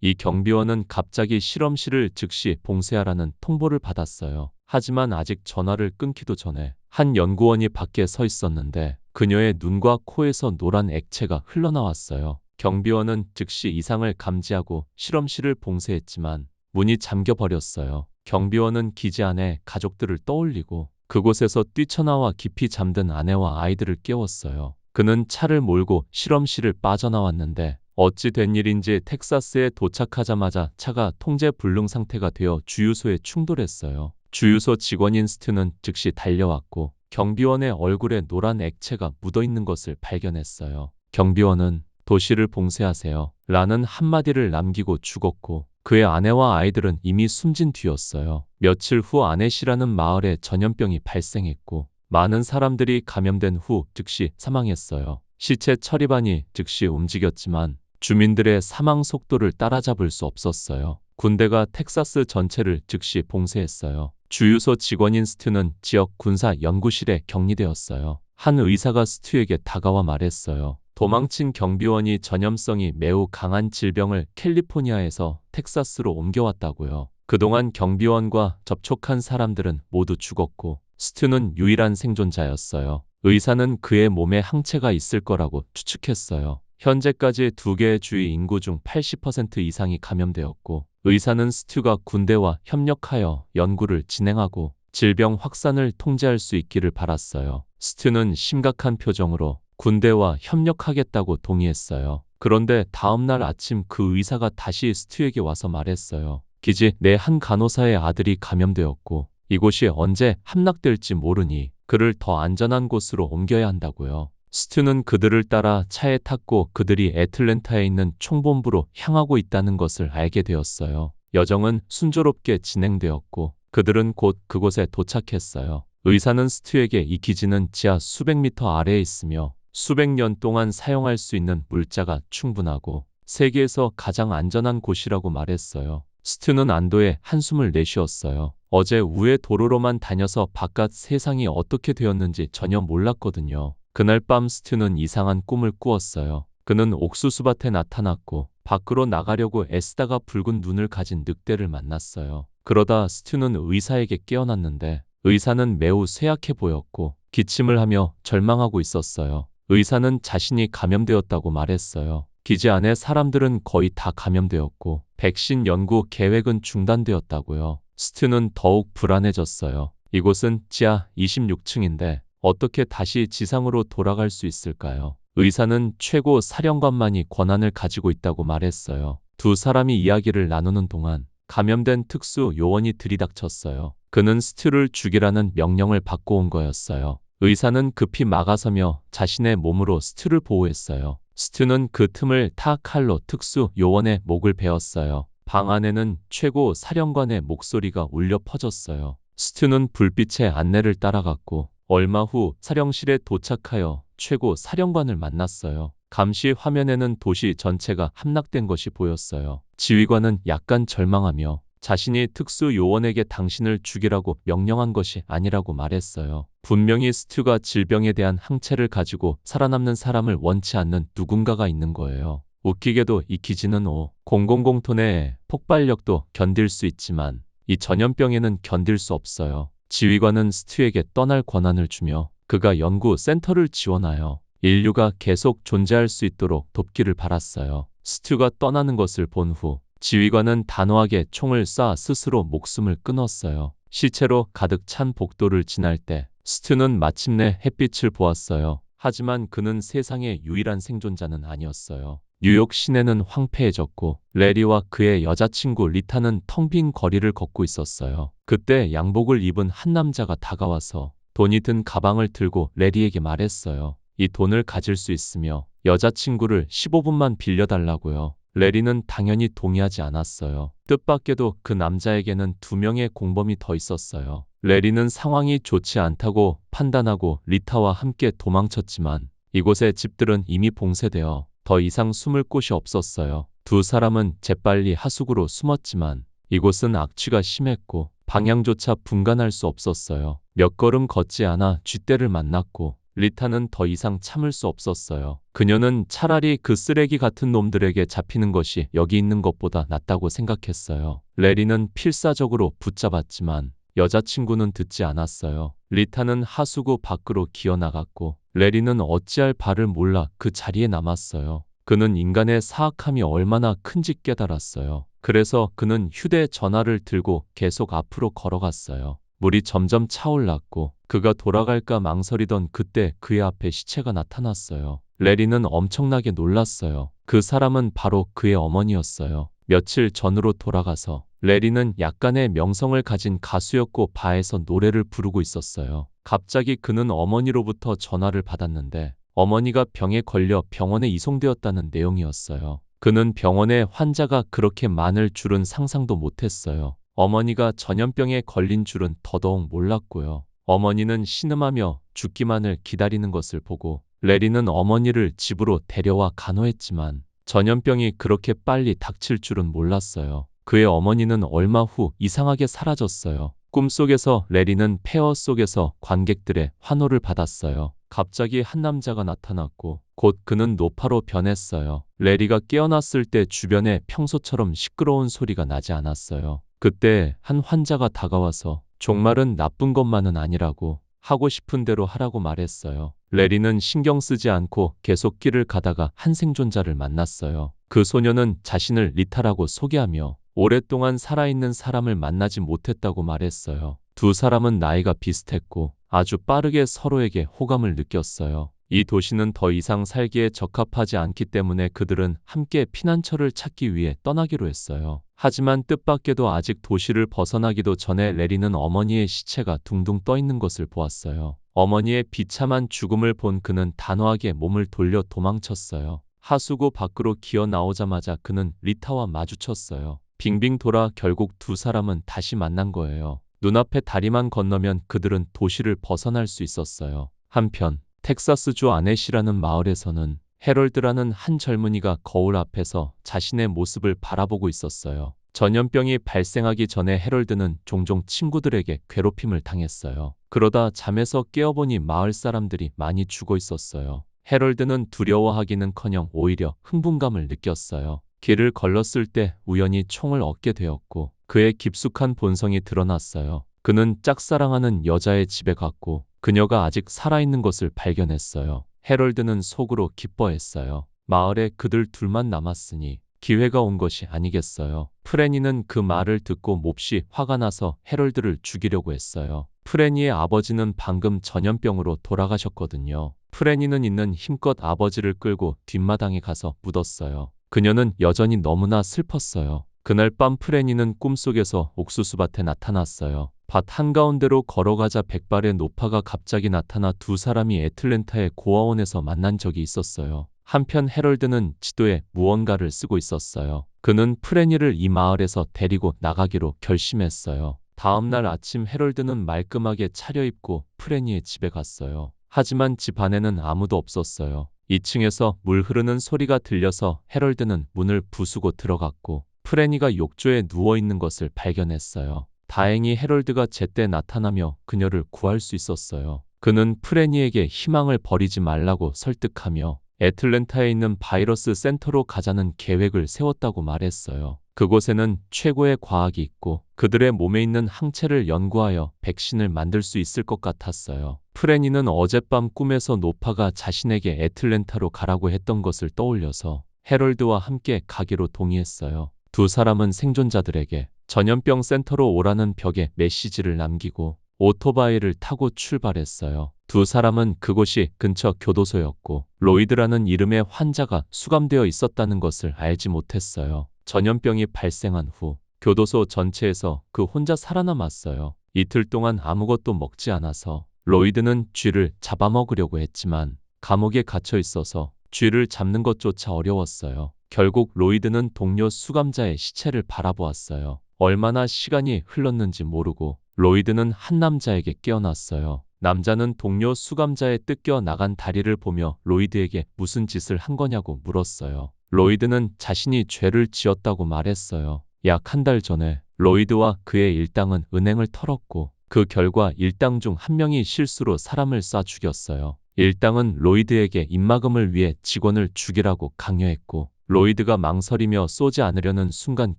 이 경비원은 갑자기 실험실을 즉시 봉쇄하라는 통보를 받았어요. 하지만 아직 전화를 끊기도 전에 한 연구원이 밖에 서 있었는데 그녀의 눈과 코에서 노란 액체가 흘러나왔어요. 경비원은 즉시 이상을 감지하고 실험실을 봉쇄했지만 문이 잠겨버렸어요. 경비원은 기지 안에 가족들을 떠올리고 그곳에서 뛰쳐나와 깊이 잠든 아내와 아이들을 깨웠어요. 그는 차를 몰고 실험실을 빠져나왔는데 어찌 된 일인지 텍사스에 도착하자마자 차가 통제 불능 상태가 되어 주유소에 충돌했어요. 주유소 직원인 스튜는 즉시 달려왔고 경비원의 얼굴에 노란 액체가 묻어있는 것을 발견했어요. 경비원은 도시를 봉쇄하세요 라는 한마디를 남기고 죽었고 그의 아내와 아이들은 이미 숨진 뒤였어요. 며칠 후 아네시라는 마을에 전염병이 발생했고 많은 사람들이 감염된 후 즉시 사망했어요. 시체 처리반이 즉시 움직였지만 주민들의 사망 속도를 따라잡을 수 없었어요. 군대가 텍사스 전체를 즉시 봉쇄했어요. 주유소 직원인 스튜는 지역 군사 연구실에 격리되었어요. 한 의사가 스튜에게 다가와 말했어요. 도망친 경비원이 전염성이 매우 강한 질병을 캘리포니아에서 텍사스로 옮겨왔다고요. 그동안 경비원과 접촉한 사람들은 모두 죽었고 스튜는 유일한 생존자였어요. 의사는 그의 몸에 항체가 있을 거라고 추측했어요. 현재까지 두 개의 주의 인구 중 80% 이상이 감염되었고 의사는 스튜가 군대와 협력하여 연구를 진행하고 질병 확산을 통제할 수 있기를 바랐어요. 스튜는 심각한 표정으로 군대와 협력하겠다고 동의했어요. 그런데 다음날 아침 그 의사가 다시 스튜에게 와서 말했어요. 기지 내 한 간호사의 아들이 감염되었고 이곳이 언제 함락될지 모르니 그를 더 안전한 곳으로 옮겨야 한다고요. 스튜는 그들을 따라 차에 탔고 그들이 애틀랜타에 있는 총본부로 향하고 있다는 것을 알게 되었어요. 여정은 순조롭게 진행되었고 그들은 곧 그곳에 도착했어요. 의사는 스튜에게 이 기지는 지하 수백 미터 아래에 있으며 수백 년 동안 사용할 수 있는 물자가 충분하고 세계에서 가장 안전한 곳이라고 말했어요. 스튜는 안도의 한숨을 내쉬었어요. 어제 우회 도로로만 다녀서 바깥 세상이 어떻게 되었는지 전혀 몰랐거든요. 그날 밤 스튜는 이상한 꿈을 꾸었어요. 그는 옥수수밭에 나타났고 밖으로 나가려고 애쓰다가 붉은 눈을 가진 늑대를 만났어요. 그러다 스튜는 의사에게 깨어났는데 의사는 매우 쇠약해 보였고 기침을 하며 절망하고 있었어요. 의사는 자신이 감염되었다고 말했어요. 기지 안에 사람들은 거의 다 감염되었고 백신 연구 계획은 중단되었다고요. 스튜는 더욱 불안해졌어요. 이곳은 지하 26층인데 어떻게 다시 지상으로 돌아갈 수 있을까요? 의사는 최고 사령관만이 권한을 가지고 있다고 말했어요. 두 사람이 이야기를 나누는 동안 감염된 특수 요원이 들이닥쳤어요. 그는 스튜를 죽이라는 명령을 받고 온 거였어요. 의사는 급히 막아서며 자신의 몸으로 스튜를 보호했어요. 스튜는 그 틈을 타 칼로 특수 요원의 목을 베었어요. 방 안에는 최고 사령관의 목소리가 울려 퍼졌어요. 스튜는 불빛의 안내를 따라갔고 얼마 후 사령실에 도착하여 최고 사령관을 만났어요. 감시 화면에는 도시 전체가 함락된 것이 보였어요. 지휘관은 약간 절망하며 자신이 특수 요원에게 당신을 죽이라고 명령한 것이 아니라고 말했어요. 분명히 스튜가 질병에 대한 항체를 가지고 살아남는 사람을 원치 않는 누군가가 있는 거예요. 웃기게도 이 기지는 5000톤의 폭발력도 견딜 수 있지만 이 전염병에는 견딜 수 없어요. 지휘관은 스튜에게 떠날 권한을 주며 그가 연구 센터를 지원하여 인류가 계속 존재할 수 있도록 돕기를 바랐어요. 스튜가 떠나는 것을 본 후 지휘관은 단호하게 총을 쏴 스스로 목숨을 끊었어요. 시체로 가득 찬 복도를 지날 때 스튜는 마침내 햇빛을 보았어요. 하지만 그는 세상의 유일한 생존자는 아니었어요. 뉴욕 시내는 황폐해졌고 레리와 그의 여자친구 리타는 텅 빈 거리를 걷고 있었어요. 그때 양복을 입은 한 남자가 다가와서 돈이 든 가방을 들고 레리에게 말했어요. 이 돈을 가질 수 있으며 여자친구를 15분만 빌려달라고요. 레리는 당연히 동의하지 않았어요. 뜻밖에도 그 남자에게는 2명의 공범이 더 있었어요. 레리는 상황이 좋지 않다고 판단하고 리타와 함께 도망쳤지만 이곳의 집들은 이미 봉쇄되어 더 이상 숨을 곳이 없었어요. 두 사람은 재빨리 하수구로 숨었지만 이곳은 악취가 심했고 방향조차 분간할 수 없었어요. 몇 걸음 걷지 않아 쥐떼를 만났고 리타는 더 이상 참을 수 없었어요. 그녀는 차라리 그 쓰레기 같은 놈들에게 잡히는 것이 여기 있는 것보다 낫다고 생각했어요. 레리는 필사적으로 붙잡았지만 여자친구는 듣지 않았어요. 리타는 하수구 밖으로 기어나갔고 레리는 어찌할 바를 몰라 그 자리에 남았어요. 그는 인간의 사악함이 얼마나 큰지 깨달았어요. 그래서 그는 휴대전화를 들고 계속 앞으로 걸어갔어요. 물이 점점 차올랐고 그가 돌아갈까 망설이던 그때 그의 앞에 시체가 나타났어요. 레리는 엄청나게 놀랐어요. 그 사람은 바로 그의 어머니였어요. 며칠 전으로 돌아가서 레리는 약간의 명성을 가진 가수였고 바에서 노래를 부르고 있었어요. 갑자기 그는 어머니로부터 전화를 받았는데 어머니가 병에 걸려 병원에 이송되었다는 내용이었어요. 그는 병원에 환자가 그렇게 많을 줄은 상상도 못했어요. 어머니가 전염병에 걸린 줄은 더더욱 몰랐고요. 어머니는 신음하며 죽기만을 기다리는 것을 보고 레리는 어머니를 집으로 데려와 간호했지만 전염병이 그렇게 빨리 닥칠 줄은 몰랐어요. 그의 어머니는 얼마 후 이상하게 사라졌어요. 꿈속에서 레리는 폐허 속에서 관객들의 환호를 받았어요. 갑자기 한 남자가 나타났고 곧 그는 노파로 변했어요. 레리가 깨어났을 때 주변에 평소처럼 시끄러운 소리가 나지 않았어요. 그때 한 환자가 다가와서 종말은 나쁜 것만은 아니라고 하고 싶은 대로 하라고 말했어요. 레리는 신경 쓰지 않고 계속 길을 가다가 한 생존자를 만났어요. 그 소녀는 자신을 리타라고 소개하며 오랫동안 살아있는 사람을 만나지 못했다고 말했어요. 두 사람은 나이가 비슷했고 아주 빠르게 서로에게 호감을 느꼈어요. 이 도시는 더 이상 살기에 적합하지 않기 때문에 그들은 함께 피난처를 찾기 위해 떠나기로 했어요. 하지만 뜻밖에도 아직 도시를 벗어나기도 전에 레리는 어머니의 시체가 둥둥 떠 있는 것을 보았어요. 어머니의 비참한 죽음을 본 그는 단호하게 몸을 돌려 도망쳤어요. 하수구 밖으로 기어 나오자마자 그는 리타와 마주쳤어요. 빙빙 돌아 결국 두 사람은 다시 만난 거예요. 눈앞에 다리만 건너면 그들은 도시를 벗어날 수 있었어요. 한편 텍사스주 아넷이라는 마을에서는 해럴드라는 한 젊은이가 거울 앞에서 자신의 모습을 바라보고 있었어요. 전염병이 발생하기 전에 해럴드는 종종 친구들에게 괴롭힘을 당했어요. 그러다 잠에서 깨어보니 마을 사람들이 많이 죽어 있었어요. 해럴드는 두려워하기는커녕 오히려 흥분감을 느꼈어요. 길을 걸렀을 때 우연히 총을 얻게 되었고 그의 깊숙한 본성이 드러났어요. 그는 짝사랑하는 여자의 집에 갔고 그녀가 아직 살아있는 것을 발견했어요. 해럴드는 속으로 기뻐했어요. 마을에 그들 둘만 남았으니 기회가 온 것이 아니겠어요. 프레니는 그 말을 듣고 몹시 화가 나서 해럴드를 죽이려고 했어요. 프레니의 아버지는 방금 전염병으로 돌아가셨거든요. 프레니는 있는 힘껏 아버지를 끌고 뒷마당에 가서 묻었어요. 그녀는 여전히 너무나 슬펐어요. 그날 밤 프레니는 꿈속에서 옥수수밭에 나타났어요. 밭 한가운데로 걸어가자 백발의 노파가 갑자기 나타나 두 사람이 애틀랜타의 고아원에서 만난 적이 있었어요. 한편 해럴드는 지도에 무언가를 쓰고 있었어요. 그는 프레니를 이 마을에서 데리고 나가기로 결심했어요. 다음 날 아침 해럴드는 말끔하게 차려입고 프레니의 집에 갔어요. 하지만 집 안에는 아무도 없었어요. 2층에서 물 흐르는 소리가 들려서 해럴드는 문을 부수고 들어갔고 프레니가 욕조에 누워있는 것을 발견했어요. 다행히 해럴드가 제때 나타나며 그녀를 구할 수 있었어요. 그는 프레니에게 희망을 버리지 말라고 설득하며 애틀랜타에 있는 바이러스 센터로 가자는 계획을 세웠다고 말했어요. 그곳에는 최고의 과학이 있고 그들의 몸에 있는 항체를 연구하여 백신을 만들 수 있을 것 같았어요. 프레니는 어젯밤 꿈에서 노파가 자신에게 애틀랜타로 가라고 했던 것을 떠올려서 해럴드와 함께 가기로 동의했어요. 두 사람은 생존자들에게 전염병 센터로 오라는 벽에 메시지를 남기고 오토바이를 타고 출발했어요. 두 사람은 그곳이 근처 교도소였고 로이드라는 이름의 환자가 수감되어 있었다는 것을 알지 못했어요. 전염병이 발생한 후 교도소 전체에서 그 혼자 살아남았어요. 이틀 동안 아무것도 먹지 않아서 로이드는 쥐를 잡아먹으려고 했지만 감옥에 갇혀 있어서 쥐를 잡는 것조차 어려웠어요. 결국 로이드는 동료 수감자의 시체를 바라보았어요. 얼마나 시간이 흘렀는지 모르고 로이드는 한 남자에게 깨어났어요. 남자는 동료 수감자의 뜯겨 나간 다리를 보며 로이드에게 무슨 짓을 한 거냐고 물었어요. 로이드는 자신이 죄를 지었다고 말했어요. 약 한 달 전에 로이드와 그의 일당은 은행을 털었고 그 결과 일당 중 한 명이 실수로 사람을 쏴 죽였어요. 일당은 로이드에게 입막음을 위해 직원을 죽이라고 강요했고 로이드가 망설이며 쏘지 않으려는 순간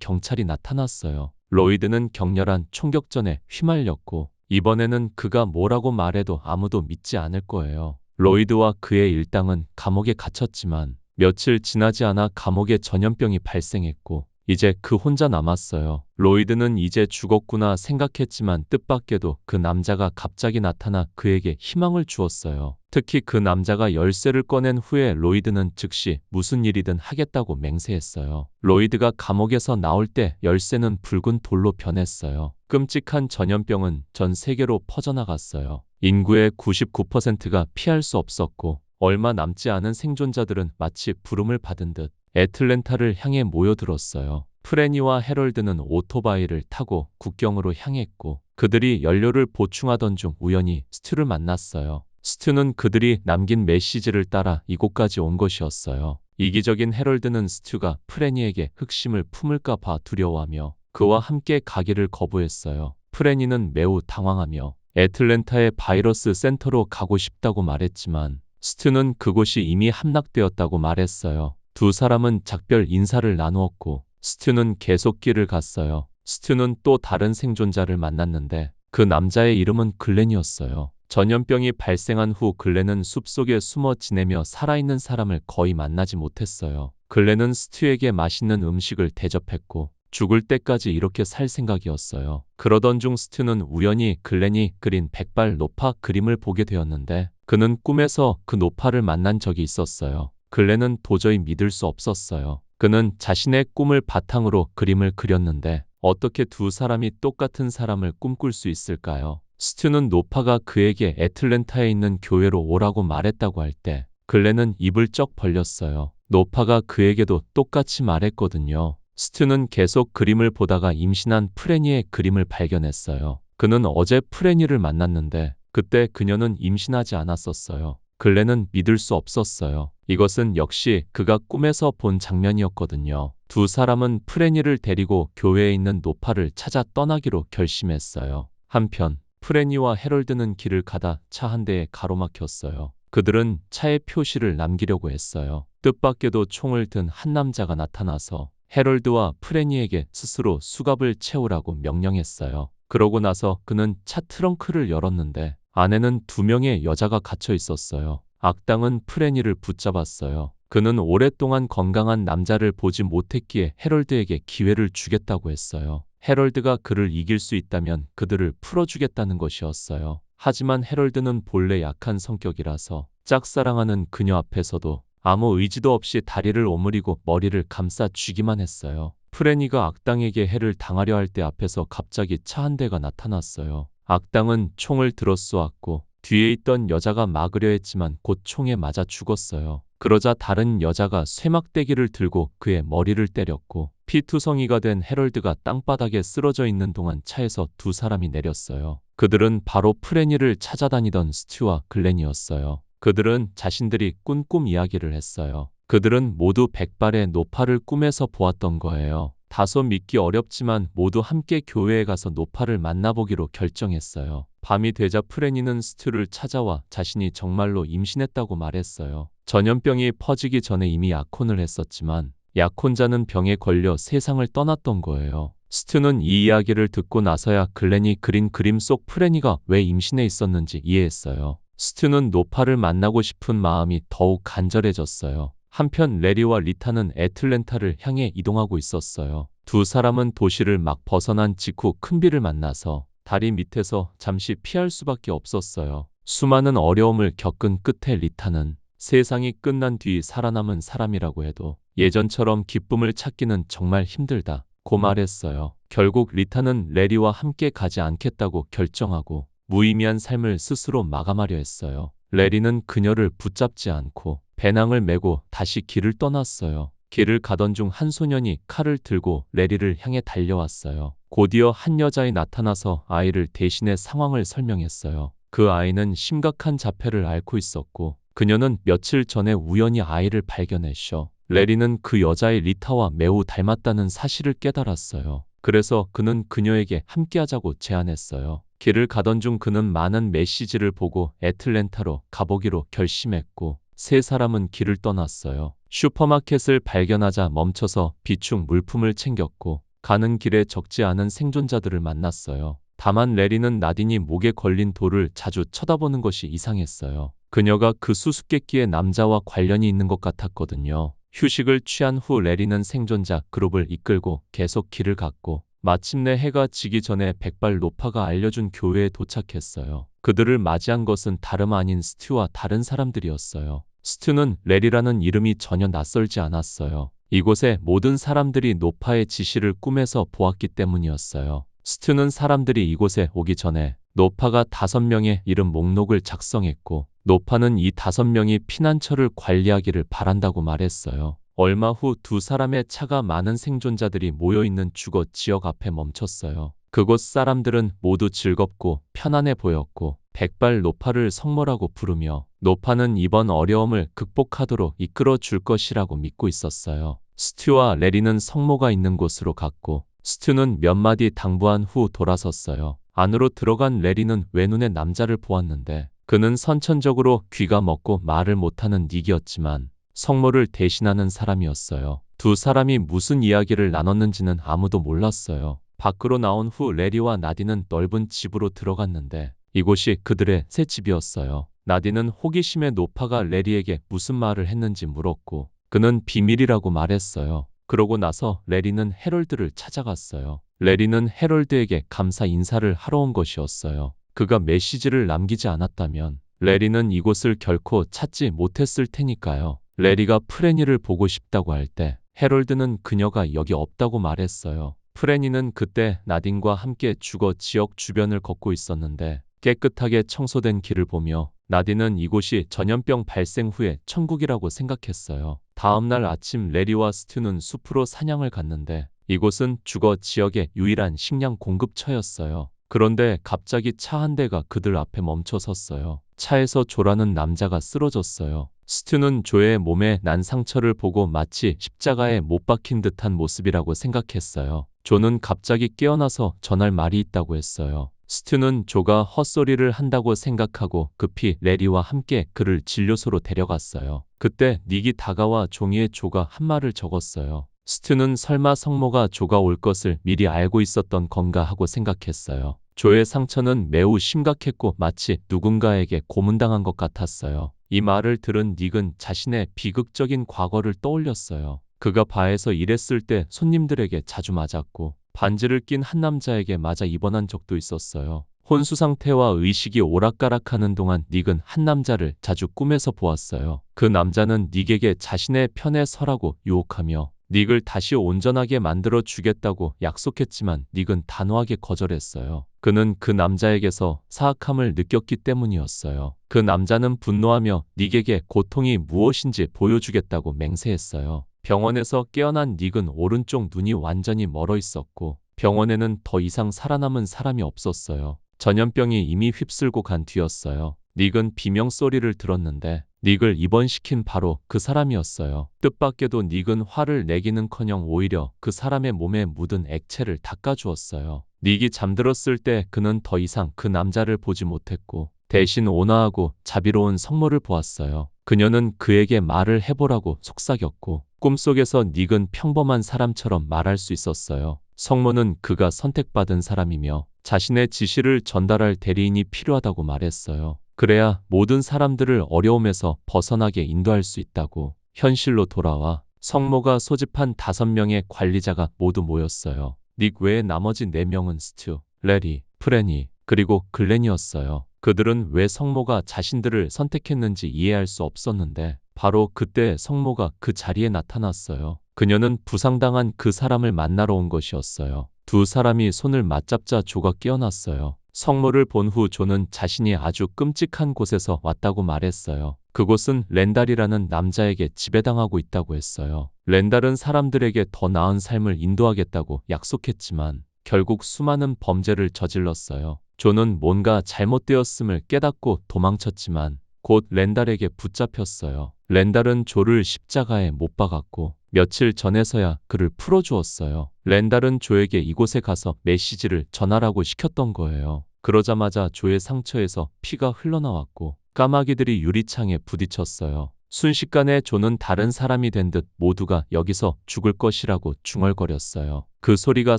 경찰이 나타났어요. 로이드는 격렬한 총격전에 휘말렸고 이번에는 그가 뭐라고 말해도 아무도 믿지 않을 거예요. 로이드와 그의 일당은 감옥에 갇혔지만 며칠 지나지 않아 감옥에 전염병이 발생했고 이제 그 혼자 남았어요. 로이드는 이제 죽었구나 생각했지만 뜻밖에도 그 남자가 갑자기 나타나 그에게 희망을 주었어요. 특히 그 남자가 열쇠를 꺼낸 후에 로이드는 즉시 무슨 일이든 하겠다고 맹세했어요. 로이드가 감옥에서 나올 때 열쇠는 붉은 돌로 변했어요. 끔찍한 전염병은 전 세계로 퍼져나갔어요. 인구의 99%가 피할 수 없었고 얼마 남지 않은 생존자들은 마치 부름을 받은 듯 애틀랜타를 향해 모여들었어요. 프레니와 해럴드는 오토바이를 타고 국경으로 향했고 그들이 연료를 보충하던 중 우연히 스튜를 만났어요. 스튜는 그들이 남긴 메시지를 따라 이곳까지 온 것이었어요. 이기적인 해럴드는 스튜가 프레니에게 흑심을 품을까 봐 두려워하며 그와 함께 가기를 거부했어요. 프레니는 매우 당황하며 애틀랜타의 바이러스 센터로 가고 싶다고 말했지만 스튜는 그곳이 이미 함락되었다고 말했어요. 두 사람은 작별 인사를 나누었고 스튜는 계속 길을 갔어요. 스튜는 또 다른 생존자를 만났는데 그 남자의 이름은 글렌이었어요. 전염병이 발생한 후 글렌은 숲속에 숨어 지내며 살아있는 사람을 거의 만나지 못했어요. 글렌은 스튜에게 맛있는 음식을 대접했고 죽을 때까지 이렇게 살 생각이었어요. 그러던 중 스튜는 우연히 글렌이 그린 백발 노파 그림을 보게 되었는데 그는 꿈에서 그 노파를 만난 적이 있었어요. 글렌은 도저히 믿을 수 없었어요. 그는 자신의 꿈을 바탕으로 그림을 그렸는데 어떻게 두 사람이 똑같은 사람을 꿈꿀 수 있을까요? 스튜는 노파가 그에게 애틀랜타에 있는 교회로 오라고 말했다고 할 때 글렌은 입을 쩍 벌렸어요. 노파가 그에게도 똑같이 말했거든요. 스튜는 계속 그림을 보다가 임신한 프레니의 그림을 발견했어요. 그는 어제 프레니를 만났는데 그때 그녀는 임신하지 않았었어요. 글렌은 믿을 수 없었어요. 이것은 역시 그가 꿈에서 본 장면이었거든요. 두 사람은 프레니를 데리고 교회에 있는 노파를 찾아 떠나기로 결심했어요. 한편 프레니와 해럴드는 길을 가다 차 한 대에 가로막혔어요. 그들은 차에 표시를 남기려고 했어요. 뜻밖에도 총을 든 한 남자가 나타나서 해럴드와 프레니에게 스스로 수갑을 채우라고 명령했어요. 그러고 나서 그는 차 트렁크를 열었는데 안에는 두 명의 여자가 갇혀 있었어요. 악당은 프레니를 붙잡았어요. 그는 오랫동안 건강한 남자를 보지 못했기에 해럴드에게 기회를 주겠다고 했어요. 해럴드가 그를 이길 수 있다면 그들을 풀어주겠다는 것이었어요. 하지만 해럴드는 본래 약한 성격이라서 짝사랑하는 그녀 앞에서도 아무 의지도 없이 다리를 오므리고 머리를 감싸 쥐기만 했어요. 프레니가 악당에게 해를 당하려 할 때 앞에서 갑자기 차 한 대가 나타났어요. 악당은 총을 들어 쏘았고 뒤에 있던 여자가 막으려 했지만 곧 총에 맞아 죽었어요. 그러자 다른 여자가 쇠막대기를 들고 그의 머리를 때렸고 피투성이가 된 해럴드가 땅바닥에 쓰러져 있는 동안 차에서 두 사람이 내렸어요. 그들은 바로 프레니를 찾아다니던 스튜와 글렌이었어요. 그들은 자신들이 꾼 꿈 이야기를 했어요. 그들은 모두 백발의 노파를 꿈에서 보았던 거예요. 다소 믿기 어렵지만 모두 함께 교회에 가서 노파를 만나보기로 결정했어요. 밤이 되자 프레니는 스튜를 찾아와 자신이 정말로 임신했다고 말했어요. 전염병이 퍼지기 전에 이미 약혼을 했었지만 약혼자는 병에 걸려 세상을 떠났던 거예요. 스튜는 이 이야기를 듣고 나서야 글렌이 그린 그림 속 프레니가 왜 임신해 있었는지 이해했어요. 스튜는 노파를 만나고 싶은 마음이 더욱 간절해졌어요. 한편 레리와 리타는 애틀랜타를 향해 이동하고 있었어요. 두 사람은 도시를 막 벗어난 직후 큰 비를 만나서 다리 밑에서 잠시 피할 수밖에 없었어요. 수많은 어려움을 겪은 끝에 리타는 세상이 끝난 뒤 살아남은 사람이라고 해도 예전처럼 기쁨을 찾기는 정말 힘들다고 말했어요. 결국 리타는 레리와 함께 가지 않겠다고 결정하고 무의미한 삶을 스스로 마감하려 했어요. 레리는 그녀를 붙잡지 않고 배낭을 메고 다시 길을 떠났어요. 길을 가던 중 한 소년이 칼을 들고 레리를 향해 달려왔어요. 곧이어 한 여자이 나타나서 아이를 대신해 상황을 설명했어요. 그 아이는 심각한 자폐를 앓고 있었고 그녀는 며칠 전에 우연히 아이를 발견했죠. 레리는 그 여자의 리타와 매우 닮았다는 사실을 깨달았어요. 그래서 그는 그녀에게 함께하자고 제안했어요. 길을 가던 중 그는 많은 메시지를 보고 애틀랜타로 가보기로 결심했고 세 사람은 길을 떠났어요. 슈퍼마켓을 발견하자 멈춰서 비축 물품을 챙겼고 가는 길에 적지 않은 생존자들을 만났어요. 다만 레리는 나딘이 목에 걸린 돌을 자주 쳐다보는 것이 이상했어요. 그녀가 그 수수께끼의 남자와 관련이 있는 것 같았거든요. 휴식을 취한 후 레리는 생존자 그룹을 이끌고 계속 길을 갔고 마침내 해가 지기 전에 백발 노파가 알려준 교회에 도착했어요. 그들을 맞이한 것은 다름 아닌 스튜와 다른 사람들이었어요. 스튜는 레리라는 이름이 전혀 낯설지 않았어요. 이곳의 모든 사람들이 노파의 지시를 꿈에서 보았기 때문이었어요. 스튜는 사람들이 이곳에 오기 전에 노파가 5명의 이름 목록을 작성했고 노파는 이 5명이 피난처를 관리하기를 바란다고 말했어요. 얼마 후 두 사람의 차가 많은 생존자들이 모여있는 주거 지역 앞에 멈췄어요. 그곳 사람들은 모두 즐겁고 편안해 보였고 백발 노파를 성모라고 부르며 노파는 이번 어려움을 극복하도록 이끌어 줄 것이라고 믿고 있었어요. 스튜와 레리는 성모가 있는 곳으로 갔고 스튜는 몇 마디 당부한 후 돌아섰어요. 안으로 들어간 레리는 외눈에 남자를 보았는데 그는 선천적으로 귀가 먹고 말을 못하는 닉이었지만 성모를 대신하는 사람이었어요. 두 사람이 무슨 이야기를 나눴는지는 아무도 몰랐어요. 밖으로 나온 후 레리와 나딘은 넓은 집으로 들어갔는데 이곳이 그들의 새 집이었어요. 나딘은 호기심에 노파가 레리에게 무슨 말을 했는지 물었고 그는 비밀이라고 말했어요. 그러고 나서 레리는 해럴드를 찾아갔어요. 레리는 해럴드에게 감사 인사를 하러 온 것이었어요. 그가 메시지를 남기지 않았다면 레리는 이곳을 결코 찾지 못했을 테니까요. 레리가 프레니를 보고 싶다고 할 때 해럴드는 그녀가 여기 없다고 말했어요. 프레니는 그때 나딘과 함께 주거 지역 주변을 걷고 있었는데 깨끗하게 청소된 길을 보며 나딘은 이곳이 전염병 발생 후의 천국이라고 생각했어요. 다음 날 아침 레리와 스튜는 숲으로 사냥을 갔는데 이곳은 주거 지역의 유일한 식량 공급처였어요. 그런데 갑자기 차 한 대가 그들 앞에 멈춰 섰어요. 차에서 조라는 남자가 쓰러졌어요. 스튜는 조의 몸에 난 상처를 보고 마치 십자가에 못 박힌 듯한 모습이라고 생각했어요. 조는 갑자기 깨어나서 전할 말이 있다고 했어요. 스튜는 조가 헛소리를 한다고 생각하고 급히 레리와 함께 그를 진료소로 데려갔어요. 그때 닉이 다가와 종이에 조가 한 말을 적었어요. 스튜는 설마 성모가 조가 올 것을 미리 알고 있었던 건가 하고 생각했어요. 조의 상처는 매우 심각했고 마치 누군가에게 고문당한 것 같았어요. 이 말을 들은 닉은 자신의 비극적인 과거를 떠올렸어요. 그가 바에서 일했을 때 손님들에게 자주 맞았고 반지를 낀 한 남자에게 맞아 입원한 적도 있었어요. 혼수 상태와 의식이 오락가락하는 동안 닉은 한 남자를 자주 꿈에서 보았어요. 그 남자는 닉에게 자신의 편에 서라고 유혹하며 닉을 다시 온전하게 만들어 주겠다고 약속했지만 닉은 단호하게 거절했어요. 그는 그 남자에게서 사악함을 느꼈기 때문이었어요. 그 남자는 분노하며 닉에게 고통이 무엇인지 보여주겠다고 맹세했어요. 병원에서 깨어난 닉은 오른쪽 눈이 완전히 멀어 있었고 병원에는 더 이상 살아남은 사람이 없었어요. 전염병이 이미 휩쓸고 간 뒤였어요. 닉은 비명소리를 들었는데 닉을 입원시킨 바로 그 사람이었어요. 뜻밖에도 닉은 화를 내기는커녕 오히려 그 사람의 몸에 묻은 액체를 닦아주었어요. 닉이 잠들었을 때 그는 더 이상 그 남자를 보지 못했고 대신 온화하고 자비로운 성모를 보았어요. 그녀는 그에게 말을 해보라고 속삭였고 꿈속에서 닉은 평범한 사람처럼 말할 수 있었어요. 성모는 그가 선택받은 사람이며 자신의 지시를 전달할 대리인이 필요하다고 말했어요. 그래야 모든 사람들을 어려움에서 벗어나게 인도할 수 있다고. 현실로 돌아와 성모가 소집한 5명의 관리자가 모두 모였어요. 닉 외에 나머지 4명은 스튜, 레리, 프레니, 그리고 글렌이었어요. 그들은 왜 성모가 자신들을 선택했는지 이해할 수 없었는데 바로 그때 성모가 그 자리에 나타났어요. 그녀는 부상당한 그 사람을 만나러 온 것이었어요. 두 사람이 손을 맞잡자 조가 깨어났어요. 성모를 본 후 조는 자신이 아주 끔찍한 곳에서 왔다고 말했어요. 그곳은 렌달이라는 남자에게 지배당하고 있다고 했어요. 렌달은 사람들에게 더 나은 삶을 인도하겠다고 약속했지만 결국 수많은 범죄를 저질렀어요. 조는 뭔가 잘못되었음을 깨닫고 도망쳤지만 곧 렌달에게 붙잡혔어요. 렌달은 조를 십자가에 못 박았고 며칠 전에서야 그를 풀어주었어요. 렌달은 조에게 이곳에 가서 메시지를 전하라고 시켰던 거예요. 그러자마자 조의 상처에서 피가 흘러나왔고 까마귀들이 유리창에 부딪혔어요. 순식간에 조는 다른 사람이 된 듯 모두가 여기서 죽을 것이라고 중얼거렸어요. 그 소리가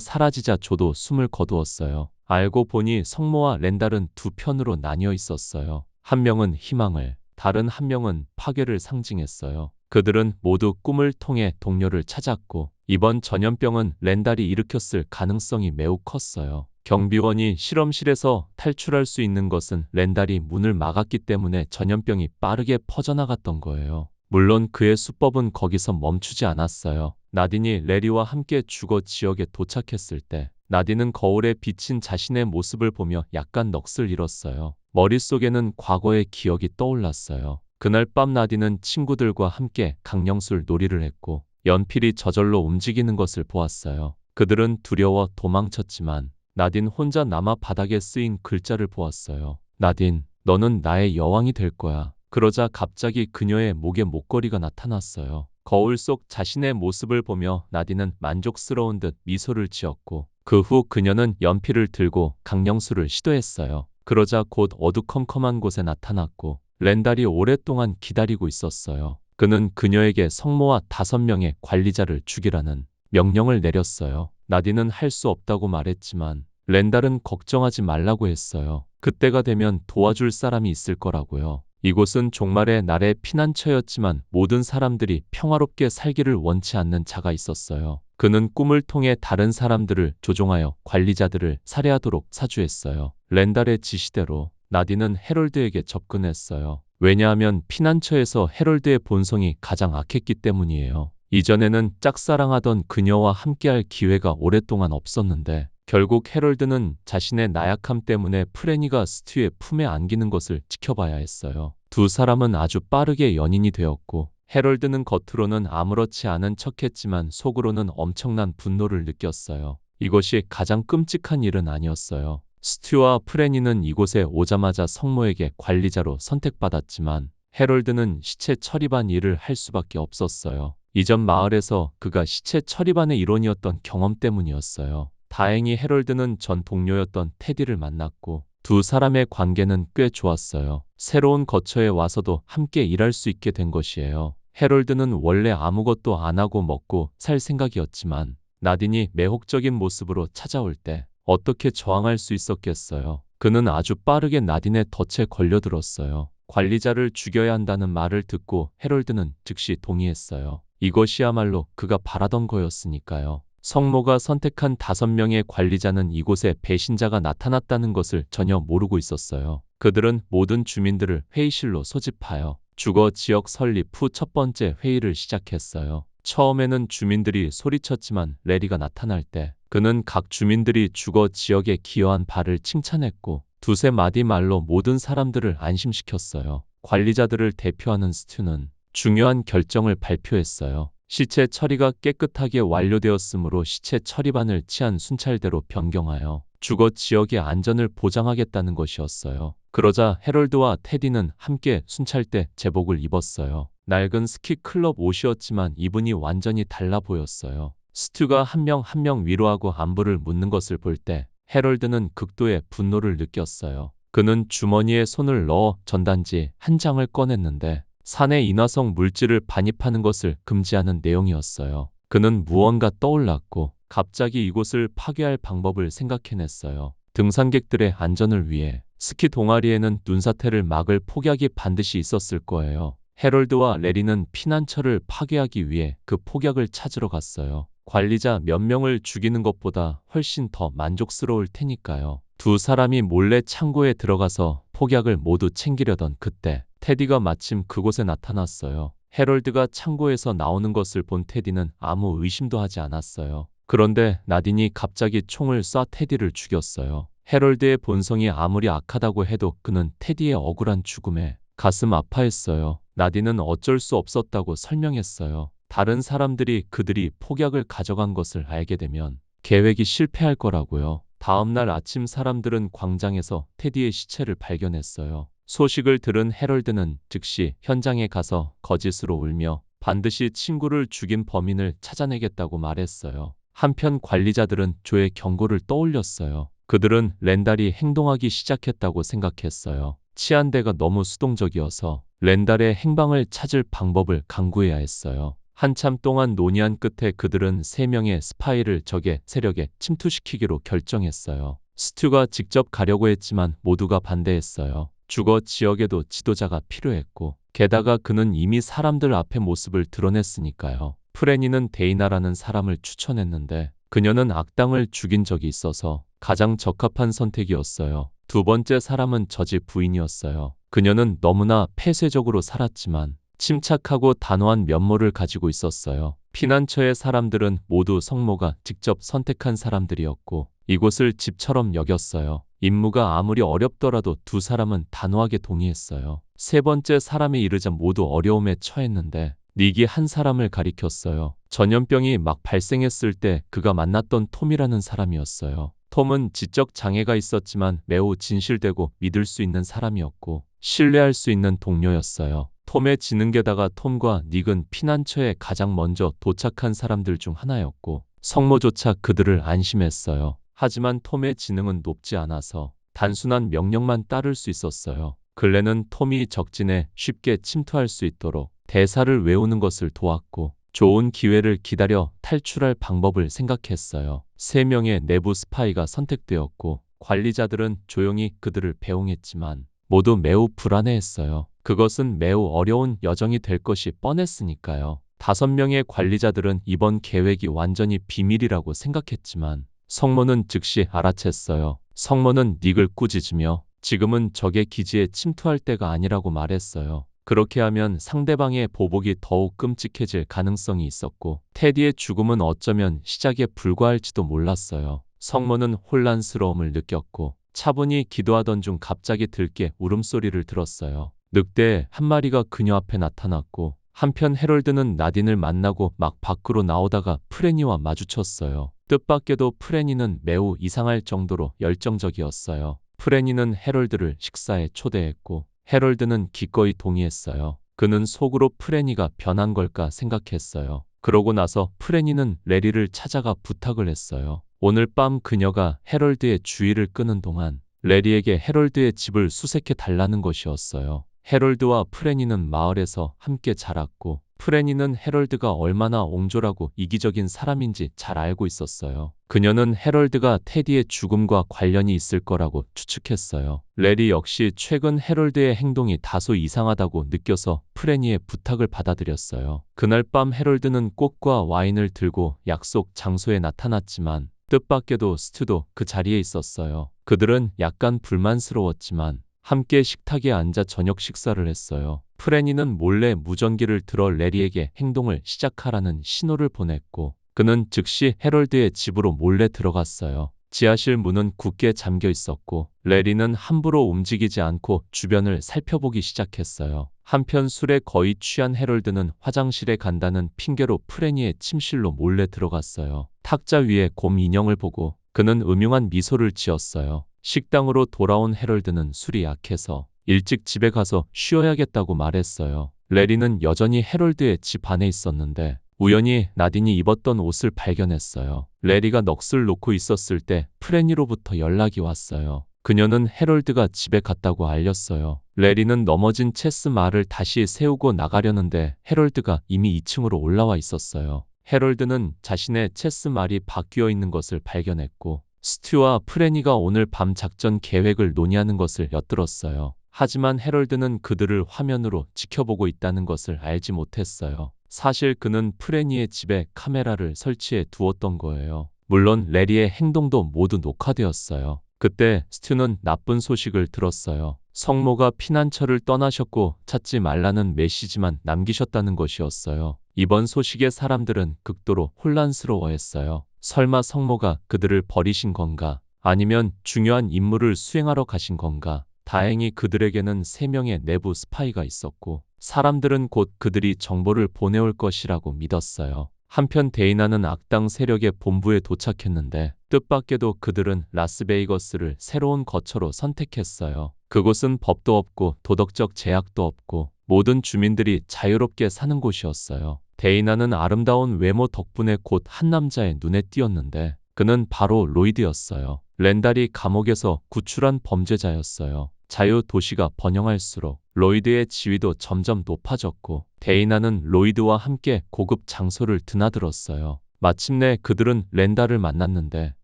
사라지자 조도 숨을 거두었어요. 알고 보니 성모와 렌달은 두 편으로 나뉘어 있었어요. 한 명은 희망을, 다른 한 명은 파괴를 상징했어요. 그들은 모두 꿈을 통해 동료를 찾았고 이번 전염병은 렌달이 일으켰을 가능성이 매우 컸어요. 경비원이 실험실에서 탈출할 수 있는 것은 렌달이 문을 막았기 때문에 전염병이 빠르게 퍼져나갔던 거예요. 물론 그의 수법은 거기서 멈추지 않았어요. 나딘이 레리와 함께 주거 지역에 도착했을 때 나딘은 거울에 비친 자신의 모습을 보며 약간 넋을 잃었어요. 머릿속에는 과거의 기억이 떠올랐어요. 그날 밤 나딘은 친구들과 함께 강령술 놀이를 했고 연필이 저절로 움직이는 것을 보았어요. 그들은 두려워 도망쳤지만 나딘 혼자 남아 바닥에 쓰인 글자를 보았어요. 나딘, 너는 나의 여왕이 될 거야. 그러자 갑자기 그녀의 목에 목걸이가 나타났어요. 거울 속 자신의 모습을 보며 나딘은 만족스러운 듯 미소를 지었고 그 후 그녀는 연필을 들고 강령술을 시도했어요. 그러자 곧 어두컴컴한 곳에 나타났고 렌달이 오랫동안 기다리고 있었어요. 그는 그녀에게 성모와 5명의 관리자를 죽이라는 명령을 내렸어요. 나딘은 할 수 없다고 말했지만 렌달은 걱정하지 말라고 했어요. 그때가 되면 도와줄 사람이 있을 거라고요. 이곳은 종말의 날의 피난처였지만 모든 사람들이 평화롭게 살기를 원치 않는 자가 있었어요. 그는 꿈을 통해 다른 사람들을 조종하여 관리자들을 살해하도록 사주했어요. 렌달의 지시대로 나딘은 해롤드에게 접근했어요. 왜냐하면 피난처에서 해롤드의 본성이 가장 악했기 때문이에요. 이전에는 짝사랑하던 그녀와 함께할 기회가 오랫동안 없었는데 결국 해롤드는 자신의 나약함 때문에 프레니가 스튜의 품에 안기는 것을 지켜봐야 했어요. 두 사람은 아주 빠르게 연인이 되었고 해롤드는 겉으로는 아무렇지 않은 척했지만 속으로는 엄청난 분노를 느꼈어요. 이것이 가장 끔찍한 일은 아니었어요. 스튜와 프레니는 이곳에 오자마자 성모에게 관리자로 선택받았지만 해롤드는 시체 처리반 일을 할 수밖에 없었어요. 이전 마을에서 그가 시체 처리반의 일원이었던 경험 때문이었어요. 다행히 해롤드는 전 동료였던 테디를 만났고 두 사람의 관계는 꽤 좋았어요. 새로운 거처에 와서도 함께 일할 수 있게 된 것이에요. 해롤드는 원래 아무것도 안 하고 먹고 살 생각이었지만 나딘이 매혹적인 모습으로 찾아올 때 어떻게 저항할 수 있었겠어요. 그는 아주 빠르게 나딘의 덫에 걸려들었어요. 관리자를 죽여야 한다는 말을 듣고 해롤드는 즉시 동의했어요. 이것이야말로 그가 바라던 거였으니까요. 성모가 선택한 5명의 관리자는 이곳에 배신자가 나타났다는 것을 전혀 모르고 있었어요. 그들은 모든 주민들을 회의실로 소집하여 주거 지역 설립 후 첫 번째 회의를 시작했어요. 처음에는 주민들이 소리쳤지만 레리가 나타날 때 그는 각 주민들이 주거 지역에 기여한 바를 칭찬했고 두세 마디 말로 모든 사람들을 안심시켰어요. 관리자들을 대표하는 스튜는 중요한 결정을 발표했어요. 시체 처리가 깨끗하게 완료되었으므로 시체 처리반을 치안 순찰대로 변경하여 주거 지역의 안전을 보장하겠다는 것이었어요. 그러자 해롤드와 테디는 함께 순찰대 제복을 입었어요. 낡은 스키 클럽 옷이었지만 이분이 완전히 달라 보였어요. 스튜가 한 명 한 명 위로하고 안부를 묻는 것을 볼 때 해롤드는 극도의 분노를 느꼈어요. 그는 주머니에 손을 넣어 전단지 한 장을 꺼냈는데 산에 인화성 물질을 반입하는 것을 금지하는 내용이었어요. 그는 무언가 떠올랐고 갑자기 이곳을 파괴할 방법을 생각해냈어요. 등산객들의 안전을 위해 스키 동아리에는 눈사태를 막을 폭약이 반드시 있었을 거예요. 해롤드와 레리는 피난처를 파괴하기 위해 그 폭약을 찾으러 갔어요. 관리자 몇 명을 죽이는 것보다 훨씬 더 만족스러울 테니까요. 두 사람이 몰래 창고에 들어가서 폭약을 모두 챙기려던 그때 테디가 마침 그곳에 나타났어요. 해롤드가 창고에서 나오는 것을 본 테디는 아무 의심도 하지 않았어요. 그런데 나딘이 갑자기 총을 쏴 테디를 죽였어요. 해롤드의 본성이 아무리 악하다고 해도 그는 테디의 억울한 죽음에 가슴 아파했어요. 나딘은 어쩔 수 없었다고 설명했어요. 다른 사람들이 그들이 폭약을 가져간 것을 알게 되면 계획이 실패할 거라고요. 다음 날 아침 사람들은 광장에서 테디의 시체를 발견했어요. 소식을 들은 해롤드는 즉시 현장에 가서 거짓으로 울며 반드시 친구를 죽인 범인을 찾아내겠다고 말했어요. 한편 관리자들은 조의 경고를 떠올렸어요. 그들은 렌달이 행동하기 시작했다고 생각했어요. 치안대가 너무 수동적이어서 렌달의 행방을 찾을 방법을 강구해야 했어요. 한참 동안 논의한 끝에 그들은 3명의 스파이를 적의 세력에 침투시키기로 결정했어요. 스튜가 직접 가려고 했지만 모두가 반대했어요. 주거 지역에도 지도자가 필요했고, 게다가 그는 이미 사람들 앞에 모습을 드러냈으니까요. 프레니는 데이나라는 사람을 추천했는데 그녀는 악당을 죽인 적이 있어서 가장 적합한 선택이었어요. 두 번째 사람은 저지 부인이었어요. 그녀는 너무나 폐쇄적으로 살았지만 침착하고 단호한 면모를 가지고 있었어요. 피난처의 사람들은 모두 성모가 직접 선택한 사람들이었고 이곳을 집처럼 여겼어요. 임무가 아무리 어렵더라도 두 사람은 단호하게 동의했어요. 세 번째 사람에 이르자 모두 어려움에 처했는데 닉이 한 사람을 가리켰어요. 전염병이 막 발생했을 때 그가 만났던 톰이라는 사람이었어요. 톰은 지적 장애가 있었지만 매우 진실되고 믿을 수 있는 사람이었고 신뢰할 수 있는 동료였어요. 톰의 지능게다가 톰과 닉은 피난처에 가장 먼저 도착한 사람들 중 하나였고 성모조차 그들을 안심했어요. 하지만 톰의 지능은 높지 않아서 단순한 명령만 따를 수 있었어요. 근래는 톰이 적진에 쉽게 침투할 수 있도록 대사를 외우는 것을 도왔고 좋은 기회를 기다려 탈출할 방법을 생각했어요. 3명의 내부 스파이가 선택되었고 관리자들은 조용히 그들을 배웅했지만 모두 매우 불안해했어요. 그것은 매우 어려운 여정이 될 것이 뻔했으니까요. 5명의 관리자들은 이번 계획이 완전히 비밀이라고 생각했지만 성모는 즉시 알아챘어요. 성모는 닉을 꾸짖으며 지금은 적의 기지에 침투할 때가 아니라고 말했어요. 그렇게 하면 상대방의 보복이 더욱 끔찍해질 가능성이 있었고 테디의 죽음은 어쩌면 시작에 불과할지도 몰랐어요. 성모는 혼란스러움을 느꼈고 차분히 기도하던 중 갑자기 들깨 울음소리를 들었어요. 늑대 한 마리가 그녀 앞에 나타났고 한편 헤럴드는 나딘을 만나고 막 밖으로 나오다가 프레니와 마주쳤어요. 뜻밖에도 프레니는 매우 이상할 정도로 열정적이었어요. 프레니는 헤럴드를 식사에 초대했고 헤럴드는 기꺼이 동의했어요. 그는 속으로 프레니가 변한 걸까 생각했어요. 그러고 나서 프레니는 레리를 찾아가 부탁을 했어요. 오늘 밤 그녀가 헤럴드의 주의를 끄는 동안 레리에게 헤럴드의 집을 수색해 달라는 것이었어요. 헤럴드와 프레니는 마을에서 함께 자랐고 프레니는 헤럴드가 얼마나 옹졸하고 이기적인 사람인지 잘 알고 있었어요. 그녀는 헤럴드가 테디의 죽음과 관련이 있을 거라고 추측했어요. 레리 역시 최근 헤럴드의 행동이 다소 이상하다고 느껴서 프레니의 부탁을 받아들였어요. 그날 밤 헤럴드는 꽃과 와인을 들고 약속 장소에 나타났지만 뜻밖에도 스튜도 그 자리에 있었어요. 그들은 약간 불만스러웠지만 함께 식탁에 앉아 저녁 식사를 했어요. 프레니는 몰래 무전기를 들어 레리에게 행동을 시작하라는 신호를 보냈고 그는 즉시 헤럴드의 집으로 몰래 들어갔어요. 지하실 문은 굳게 잠겨 있었고 레리는 함부로 움직이지 않고 주변을 살펴보기 시작했어요. 한편 술에 거의 취한 헤럴드는 화장실에 간다는 핑계로 프레니의 침실로 몰래 들어갔어요. 탁자 위에 곰 인형을 보고 그는 음흉한 미소를 지었어요. 식당으로 돌아온 헤럴드는 술이 약해서 일찍 집에 가서 쉬어야겠다고 말했어요. 레리는 여전히 헤럴드의 집 안에 있었는데 우연히 나딘이 입었던 옷을 발견했어요. 레리가 넋을 놓고 있었을 때 프레니로부터 연락이 왔어요. 그녀는 헤럴드가 집에 갔다고 알렸어요. 레리는 넘어진 체스 말을 다시 세우고 나가려는데 헤럴드가 이미 2층으로 올라와 있었어요. 헤럴드는 자신의 체스 말이 바뀌어 있는 것을 발견했고 스튜와 프레니가 오늘 밤 작전 계획을 논의하는 것을 엿들었어요. 하지만 헤럴드는 그들을 화면으로 지켜보고 있다는 것을 알지 못했어요. 사실 그는 프레니의 집에 카메라를 설치해 두었던 거예요. 물론 레리의 행동도 모두 녹화되었어요. 그때 스튜는 나쁜 소식을 들었어요. 성모가 피난처를 떠나셨고 찾지 말라는 메시지만 남기셨다는 것이었어요. 이번 소식에 사람들은 극도로 혼란스러워했어요. 설마 성모가 그들을 버리신 건가? 아니면 중요한 임무를 수행하러 가신 건가? 다행히 그들에게는 3명의 내부 스파이가 있었고 사람들은 곧 그들이 정보를 보내올 것이라고 믿었어요. 한편 데이나는 악당 세력의 본부에 도착했는데 뜻밖에도 그들은 라스베이거스를 새로운 거처로 선택했어요. 그곳은 법도 없고 도덕적 제약도 없고 모든 주민들이 자유롭게 사는 곳이었어요. 데이나는 아름다운 외모 덕분에 곧 한 남자의 눈에 띄었는데 그는 바로 로이드였어요. 렌달이 감옥에서 구출한 범죄자였어요. 자유 도시가 번영할수록 로이드의 지위도 점점 높아졌고 데이나는 로이드와 함께 고급 장소를 드나들었어요. 마침내 그들은 렌달을 만났는데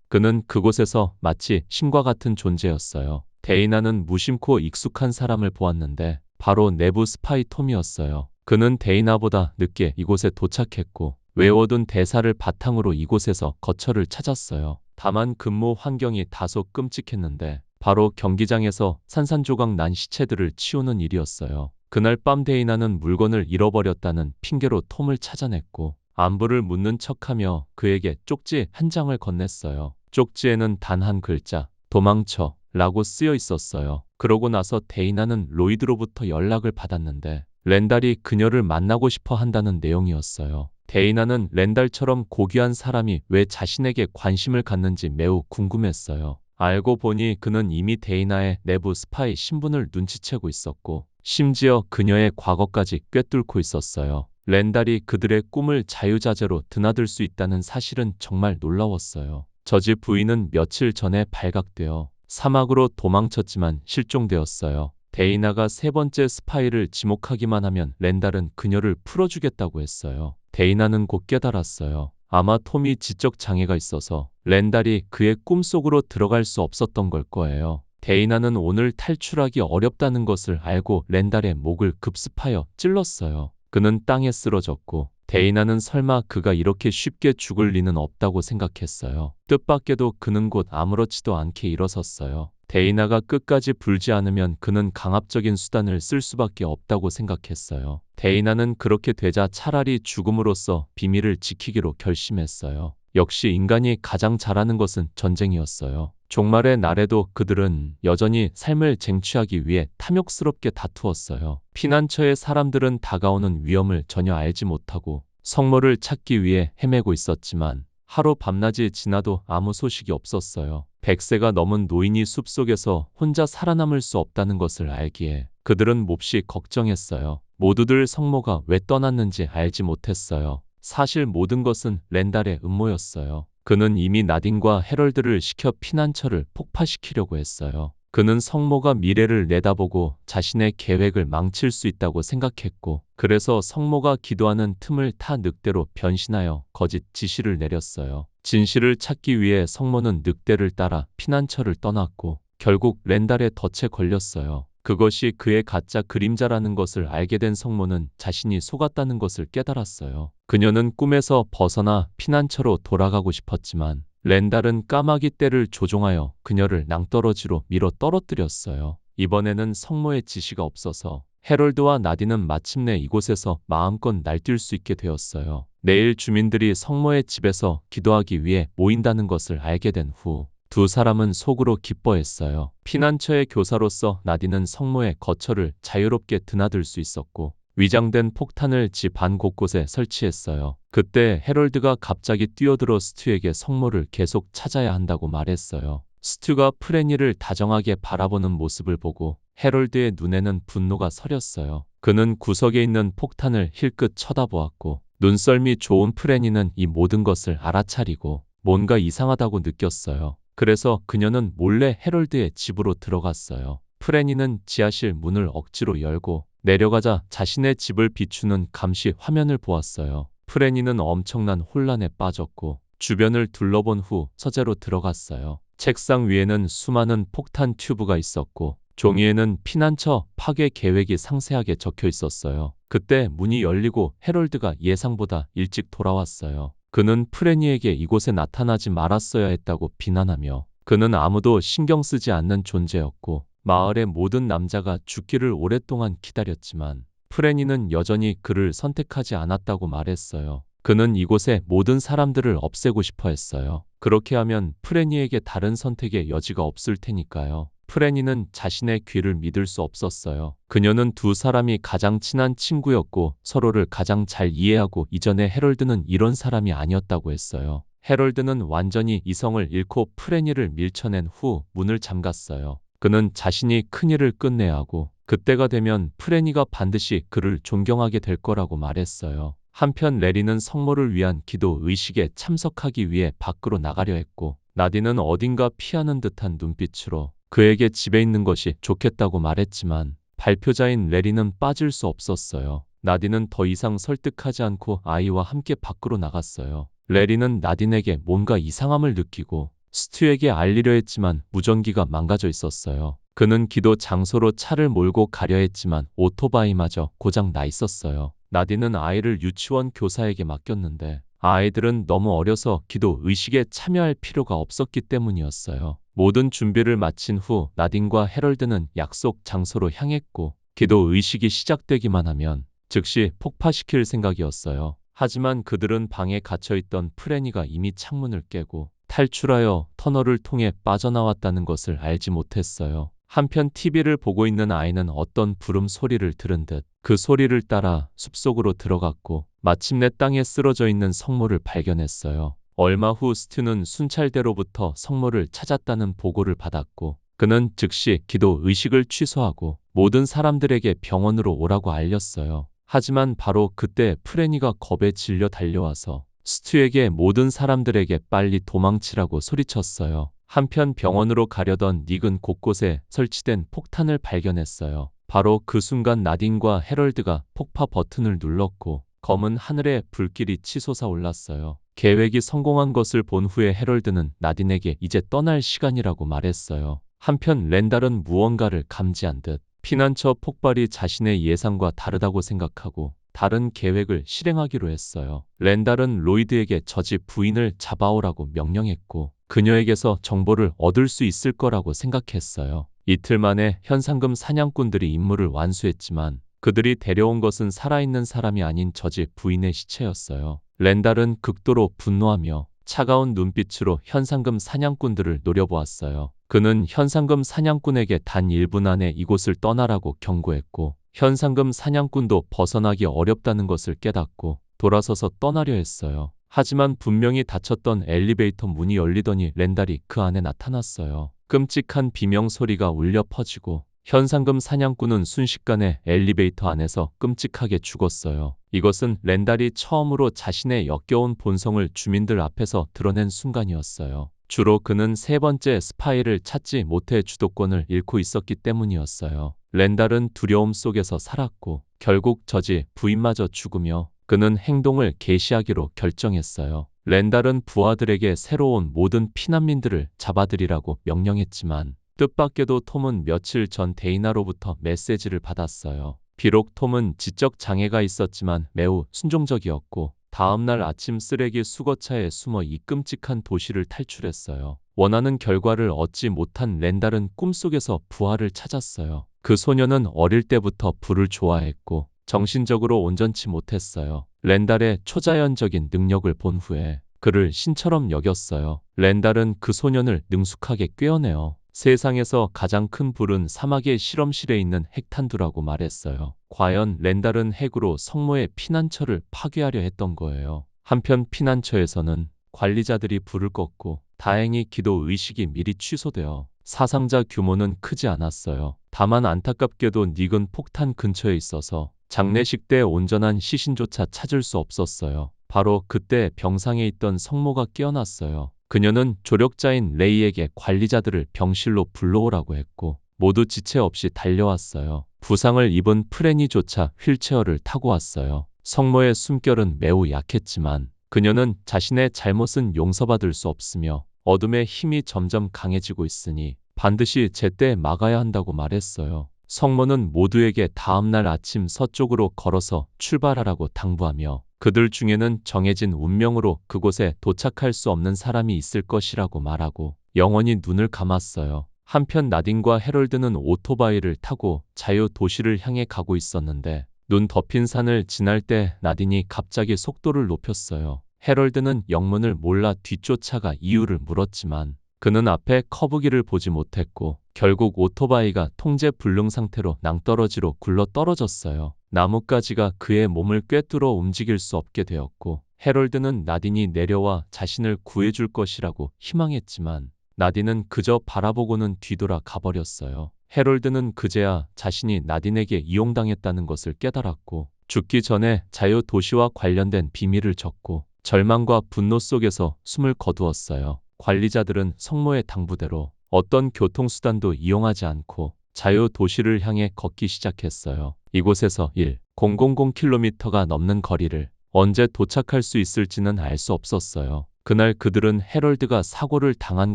그는 그곳에서 마치 신과 같은 존재였어요. 데이나는 무심코 익숙한 사람을 보았는데 바로 내부 스파이 톰이었어요. 그는 데이나보다 늦게 이곳에 도착했고 외워둔 대사를 바탕으로 이곳에서 거처를 찾았어요. 다만 근무 환경이 다소 끔찍했는데 바로 경기장에서 산산조각 난 시체들을 치우는 일이었어요. 그날 밤 데이나는 물건을 잃어버렸다는 핑계로 톰을 찾아냈고 안부를 묻는 척하며 그에게 쪽지 한 장을 건넸어요. 쪽지에는 단 한 글자, 도망쳐 라고 쓰여 있었어요. 그러고 나서 데이나는 로이드로부터 연락을 받았는데 렌달이 그녀를 만나고 싶어 한다는 내용이었어요. 데이나는 렌달처럼 고귀한 사람이 왜 자신에게 관심을 갖는지 매우 궁금했어요. 알고 보니 그는 이미 데이나의 내부 스파이 신분을 눈치채고 있었고 심지어 그녀의 과거까지 꿰뚫고 있었어요. 렌달이 그들의 꿈을 자유자재로 드나들 수 있다는 사실은 정말 놀라웠어요. 저지 부인은 며칠 전에 발각되어 사막으로 도망쳤지만 실종되었어요. 데이나가 세 번째 스파이를 지목하기만 하면 렌달은 그녀를 풀어주겠다고 했어요. 데이나는 곧 깨달았어요. 아마 톰이 지적 장애가 있어서 렌달이 그의 꿈속으로 들어갈 수 없었던 걸 거예요. 데이나는 오늘 탈출하기 어렵다는 것을 알고 렌달의 목을 급습하여 찔렀어요. 그는 땅에 쓰러졌고 데이나는 설마 그가 이렇게 쉽게 죽을 리는 없다고 생각했어요. 뜻밖에도 그는 곧 아무렇지도 않게 일어섰어요. 데이나가 끝까지 불지 않으면 그는 강압적인 수단을 쓸 수밖에 없다고 생각했어요. 데이나는 그렇게 되자 차라리 죽음으로써 비밀을 지키기로 결심했어요. 역시 인간이 가장 잘하는 것은 전쟁이었어요. 종말의 날에도 그들은 여전히 삶을 쟁취하기 위해 탐욕스럽게 다투었어요. 피난처의 사람들은 다가오는 위험을 전혀 알지 못하고 성모를 찾기 위해 헤매고 있었지만 하루 밤낮이 지나도 아무 소식이 없었어요. 100세가 넘은 노인이 숲속에서 혼자 살아남을 수 없다는 것을 알기에 그들은 몹시 걱정했어요. 모두들 성모가 왜 떠났는지 알지 못했어요. 사실 모든 것은 렌달의 음모였어요. 그는 이미 나딘과 헤럴드를 시켜 피난처를 폭파시키려고 했어요. 그는 성모가 미래를 내다보고 자신의 계획을 망칠 수 있다고 생각했고 그래서 성모가 기도하는 틈을 타 늑대로 변신하여 거짓 지시를 내렸어요. 진실을 찾기 위해 성모는 늑대를 따라 피난처를 떠났고 결국 렌달의 덫에 걸렸어요. 그것이 그의 가짜 그림자라는 것을 알게 된 성모는 자신이 속았다는 것을 깨달았어요. 그녀는 꿈에서 벗어나 피난처로 돌아가고 싶었지만 렌달은 까마귀 떼를 조종하여 그녀를 낭떠러지로 밀어 떨어뜨렸어요. 이번에는 성모의 지시가 없어서 헤럴드와 나딘은 마침내 이곳에서 마음껏 날뛸 수 있게 되었어요. 내일 주민들이 성모의 집에서 기도하기 위해 모인다는 것을 알게 된 후 두 사람은 속으로 기뻐했어요. 피난처의 교사로서 나딘은 성모의 거처를 자유롭게 드나들 수 있었고 위장된 폭탄을 집 안 곳곳에 설치했어요. 그때 헤럴드가 갑자기 뛰어들어 스튜에게 성모를 계속 찾아야 한다고 말했어요. 스튜가 프레니를 다정하게 바라보는 모습을 보고 헤럴드의 눈에는 분노가 서렸어요. 그는 구석에 있는 폭탄을 힐끗 쳐다보았고 눈썰미 좋은 프레니는 이 모든 것을 알아차리고 뭔가 이상하다고 느꼈어요. 그래서 그녀는 몰래 헤럴드의 집으로 들어갔어요. 프레니는 지하실 문을 억지로 열고 내려가자 자신의 집을 비추는 감시 화면을 보았어요. 프레니는 엄청난 혼란에 빠졌고 주변을 둘러본 후 서재로 들어갔어요. 책상 위에는 수많은 폭탄 튜브가 있었고 종이에는 피난처 파괴 계획이 상세하게 적혀 있었어요. 그때 문이 열리고 헤럴드가 예상보다 일찍 돌아왔어요. 그는 프레니에게 이곳에 나타나지 말았어야 했다고 비난하며 그는 아무도 신경 쓰지 않는 존재였고 마을의 모든 남자가 죽기를 오랫동안 기다렸지만 프레니는 여전히 그를 선택하지 않았다고 말했어요. 그는 이곳의 모든 사람들을 없애고 싶어 했어요. 그렇게 하면 프레니에게 다른 선택의 여지가 없을 테니까요. 프레니는 자신의 귀를 믿을 수 없었어요. 그녀는 두 사람이 가장 친한 친구였고 서로를 가장 잘 이해하고 이전에 헤럴드는 이런 사람이 아니었다고 했어요. 헤럴드는 완전히 이성을 잃고 프레니를 밀쳐낸 후 문을 잠갔어요. 그는 자신이 큰일을 끝내야 하고 그때가 되면 프레니가 반드시 그를 존경하게 될 거라고 말했어요. 한편 레리는 성모를 위한 기도 의식에 참석하기 위해 밖으로 나가려 했고 나딘은 어딘가 피하는 듯한 눈빛으로 그에게 집에 있는 것이 좋겠다고 말했지만 발표자인 레리는 빠질 수 없었어요. 나딘은 더 이상 설득하지 않고 아이와 함께 밖으로 나갔어요. 레리는 나딘에게 뭔가 이상함을 느끼고 스튜에게 알리려 했지만 무전기가 망가져 있었어요. 그는 기도 장소로 차를 몰고 가려 했지만 오토바이마저 고장 나 있었어요. 나딘은 아이를 유치원 교사에게 맡겼는데 아이들은 너무 어려서 기도 의식에 참여할 필요가 없었기 때문이었어요. 모든 준비를 마친 후 나딘과 해럴드는 약속 장소로 향했고 기도 의식이 시작되기만 하면 즉시 폭파시킬 생각이었어요. 하지만 그들은 방에 갇혀있던 프레니가 이미 창문을 깨고 탈출하여 터널을 통해 빠져나왔다는 것을 알지 못했어요. 한편 TV를 보고 있는 아이는 어떤 부름 소리를 들은 듯 그 소리를 따라 숲속으로 들어갔고 마침내 땅에 쓰러져 있는 성모를 발견했어요. 얼마 후 스튜는 순찰대로부터 성모를 찾았다는 보고를 받았고 그는 즉시 기도 의식을 취소하고 모든 사람들에게 병원으로 오라고 알렸어요. 하지만 바로 그때 프레니가 겁에 질려 달려와서 스튜에게 모든 사람들에게 빨리 도망치라고 소리쳤어요. 한편 병원으로 가려던 닉은 곳곳에 설치된 폭탄을 발견했어요. 바로 그 순간 나딘과 해럴드가 폭파 버튼을 눌렀고 검은 하늘에 불길이 치솟아 올랐어요. 계획이 성공한 것을 본 후에 해럴드는 나딘에게 이제 떠날 시간이라고 말했어요. 한편 렌달은 무언가를 감지한 듯 피난처 폭발이 자신의 예상과 다르다고 생각하고 다른 계획을 실행하기로 했어요. 렌달은 로이드에게 저 집 부인을 잡아오라고 명령했고 그녀에게서 정보를 얻을 수 있을 거라고 생각했어요. 이틀 만에 현상금 사냥꾼들이 임무를 완수했지만 그들이 데려온 것은 살아있는 사람이 아닌 저 집 부인의 시체였어요. 렌달은 극도로 분노하며 차가운 눈빛으로 현상금 사냥꾼들을 노려보았어요. 그는 현상금 사냥꾼에게 단 1분 안에 이곳을 떠나라고 경고했고 현상금 사냥꾼도 벗어나기 어렵다는 것을 깨닫고 돌아서서 떠나려 했어요. 하지만 분명히 닫혔던 엘리베이터 문이 열리더니 렌달이 그 안에 나타났어요. 끔찍한 비명 소리가 울려 퍼지고 현상금 사냥꾼은 순식간에 엘리베이터 안에서 끔찍하게 죽었어요. 이것은 렌달이 처음으로 자신의 역겨운 본성을 주민들 앞에서 드러낸 순간이었어요. 주로 그는 세 번째 스파이를 찾지 못해 주도권을 잃고 있었기 때문이었어요. 렌달은 두려움 속에서 살았고 결국 저지 부인마저 죽으며 그는 행동을 개시하기로 결정했어요. 렌달은 부하들에게 새로운 모든 피난민들을 잡아들이라고 명령했지만 뜻밖에도 톰은 며칠 전 데이나로부터 메시지를 받았어요. 비록 톰은 지적 장애가 있었지만 매우 순종적이었고 다음날 아침 쓰레기 수거차에 숨어 이 끔찍한 도시를 탈출했어요. 원하는 결과를 얻지 못한 렌달은 꿈속에서 부하를 찾았어요. 그 소녀는 어릴 때부터 불을 좋아했고 정신적으로 온전치 못했어요. 렌달의 초자연적인 능력을 본 후에 그를 신처럼 여겼어요. 렌달은 그 소년을 능숙하게 꿰어내어 세상에서 가장 큰 불은 사막의 실험실에 있는 핵탄두라고 말했어요. 과연 렌달은 핵으로 성모의 피난처를 파괴하려 했던 거예요. 한편 피난처에서는 관리자들이 불을 껐고 다행히 기도 의식이 미리 취소되어 사상자 규모는 크지 않았어요. 다만 안타깝게도 닉은 폭탄 근처에 있어서 장례식 때 온전한 시신조차 찾을 수 없었어요. 바로 그때 병상에 있던 성모가 깨어났어요. 그녀는 조력자인 레이에게 관리자들을 병실로 불러오라고 했고 모두 지체 없이 달려왔어요. 부상을 입은 프레니조차 휠체어를 타고 왔어요. 성모의 숨결은 매우 약했지만 그녀는 자신의 잘못은 용서받을 수 없으며 어둠의 힘이 점점 강해지고 있으니 반드시 제때 막아야 한다고 말했어요. 성모는 모두에게 다음날 아침 서쪽으로 걸어서 출발하라고 당부하며 그들 중에는 정해진 운명으로 그곳에 도착할 수 없는 사람이 있을 것이라고 말하고 영원히 눈을 감았어요. 한편 나딘과 해럴드는 오토바이를 타고 자유 도시를 향해 가고 있었는데 눈 덮인 산을 지날 때 나딘이 갑자기 속도를 높였어요. 해럴드는 영문을 몰라 뒤쫓아가 이유를 물었지만 그는 앞에 커브기를 보지 못했고 결국 오토바이가 통제 불능 상태로 낭떠러지로 굴러 떨어졌어요. 나뭇가지가 그의 몸을 꿰뚫어 움직일 수 없게 되었고 해럴드는 나딘이 내려와 자신을 구해줄 것이라고 희망했지만 나딘은 그저 바라보고는 뒤돌아 가버렸어요. 해럴드는 그제야 자신이 나딘에게 이용당했다는 것을 깨달았고 죽기 전에 자유 도시와 관련된 비밀을 적고 절망과 분노 속에서 숨을 거두었어요. 관리자들은 성모의 당부대로 어떤 교통수단도 이용하지 않고 자유 도시를 향해 걷기 시작했어요. 이곳에서 1,000km가 넘는 거리를 언제 도착할 수 있을지는 알 수 없었어요. 그날 그들은 해럴드가 사고를 당한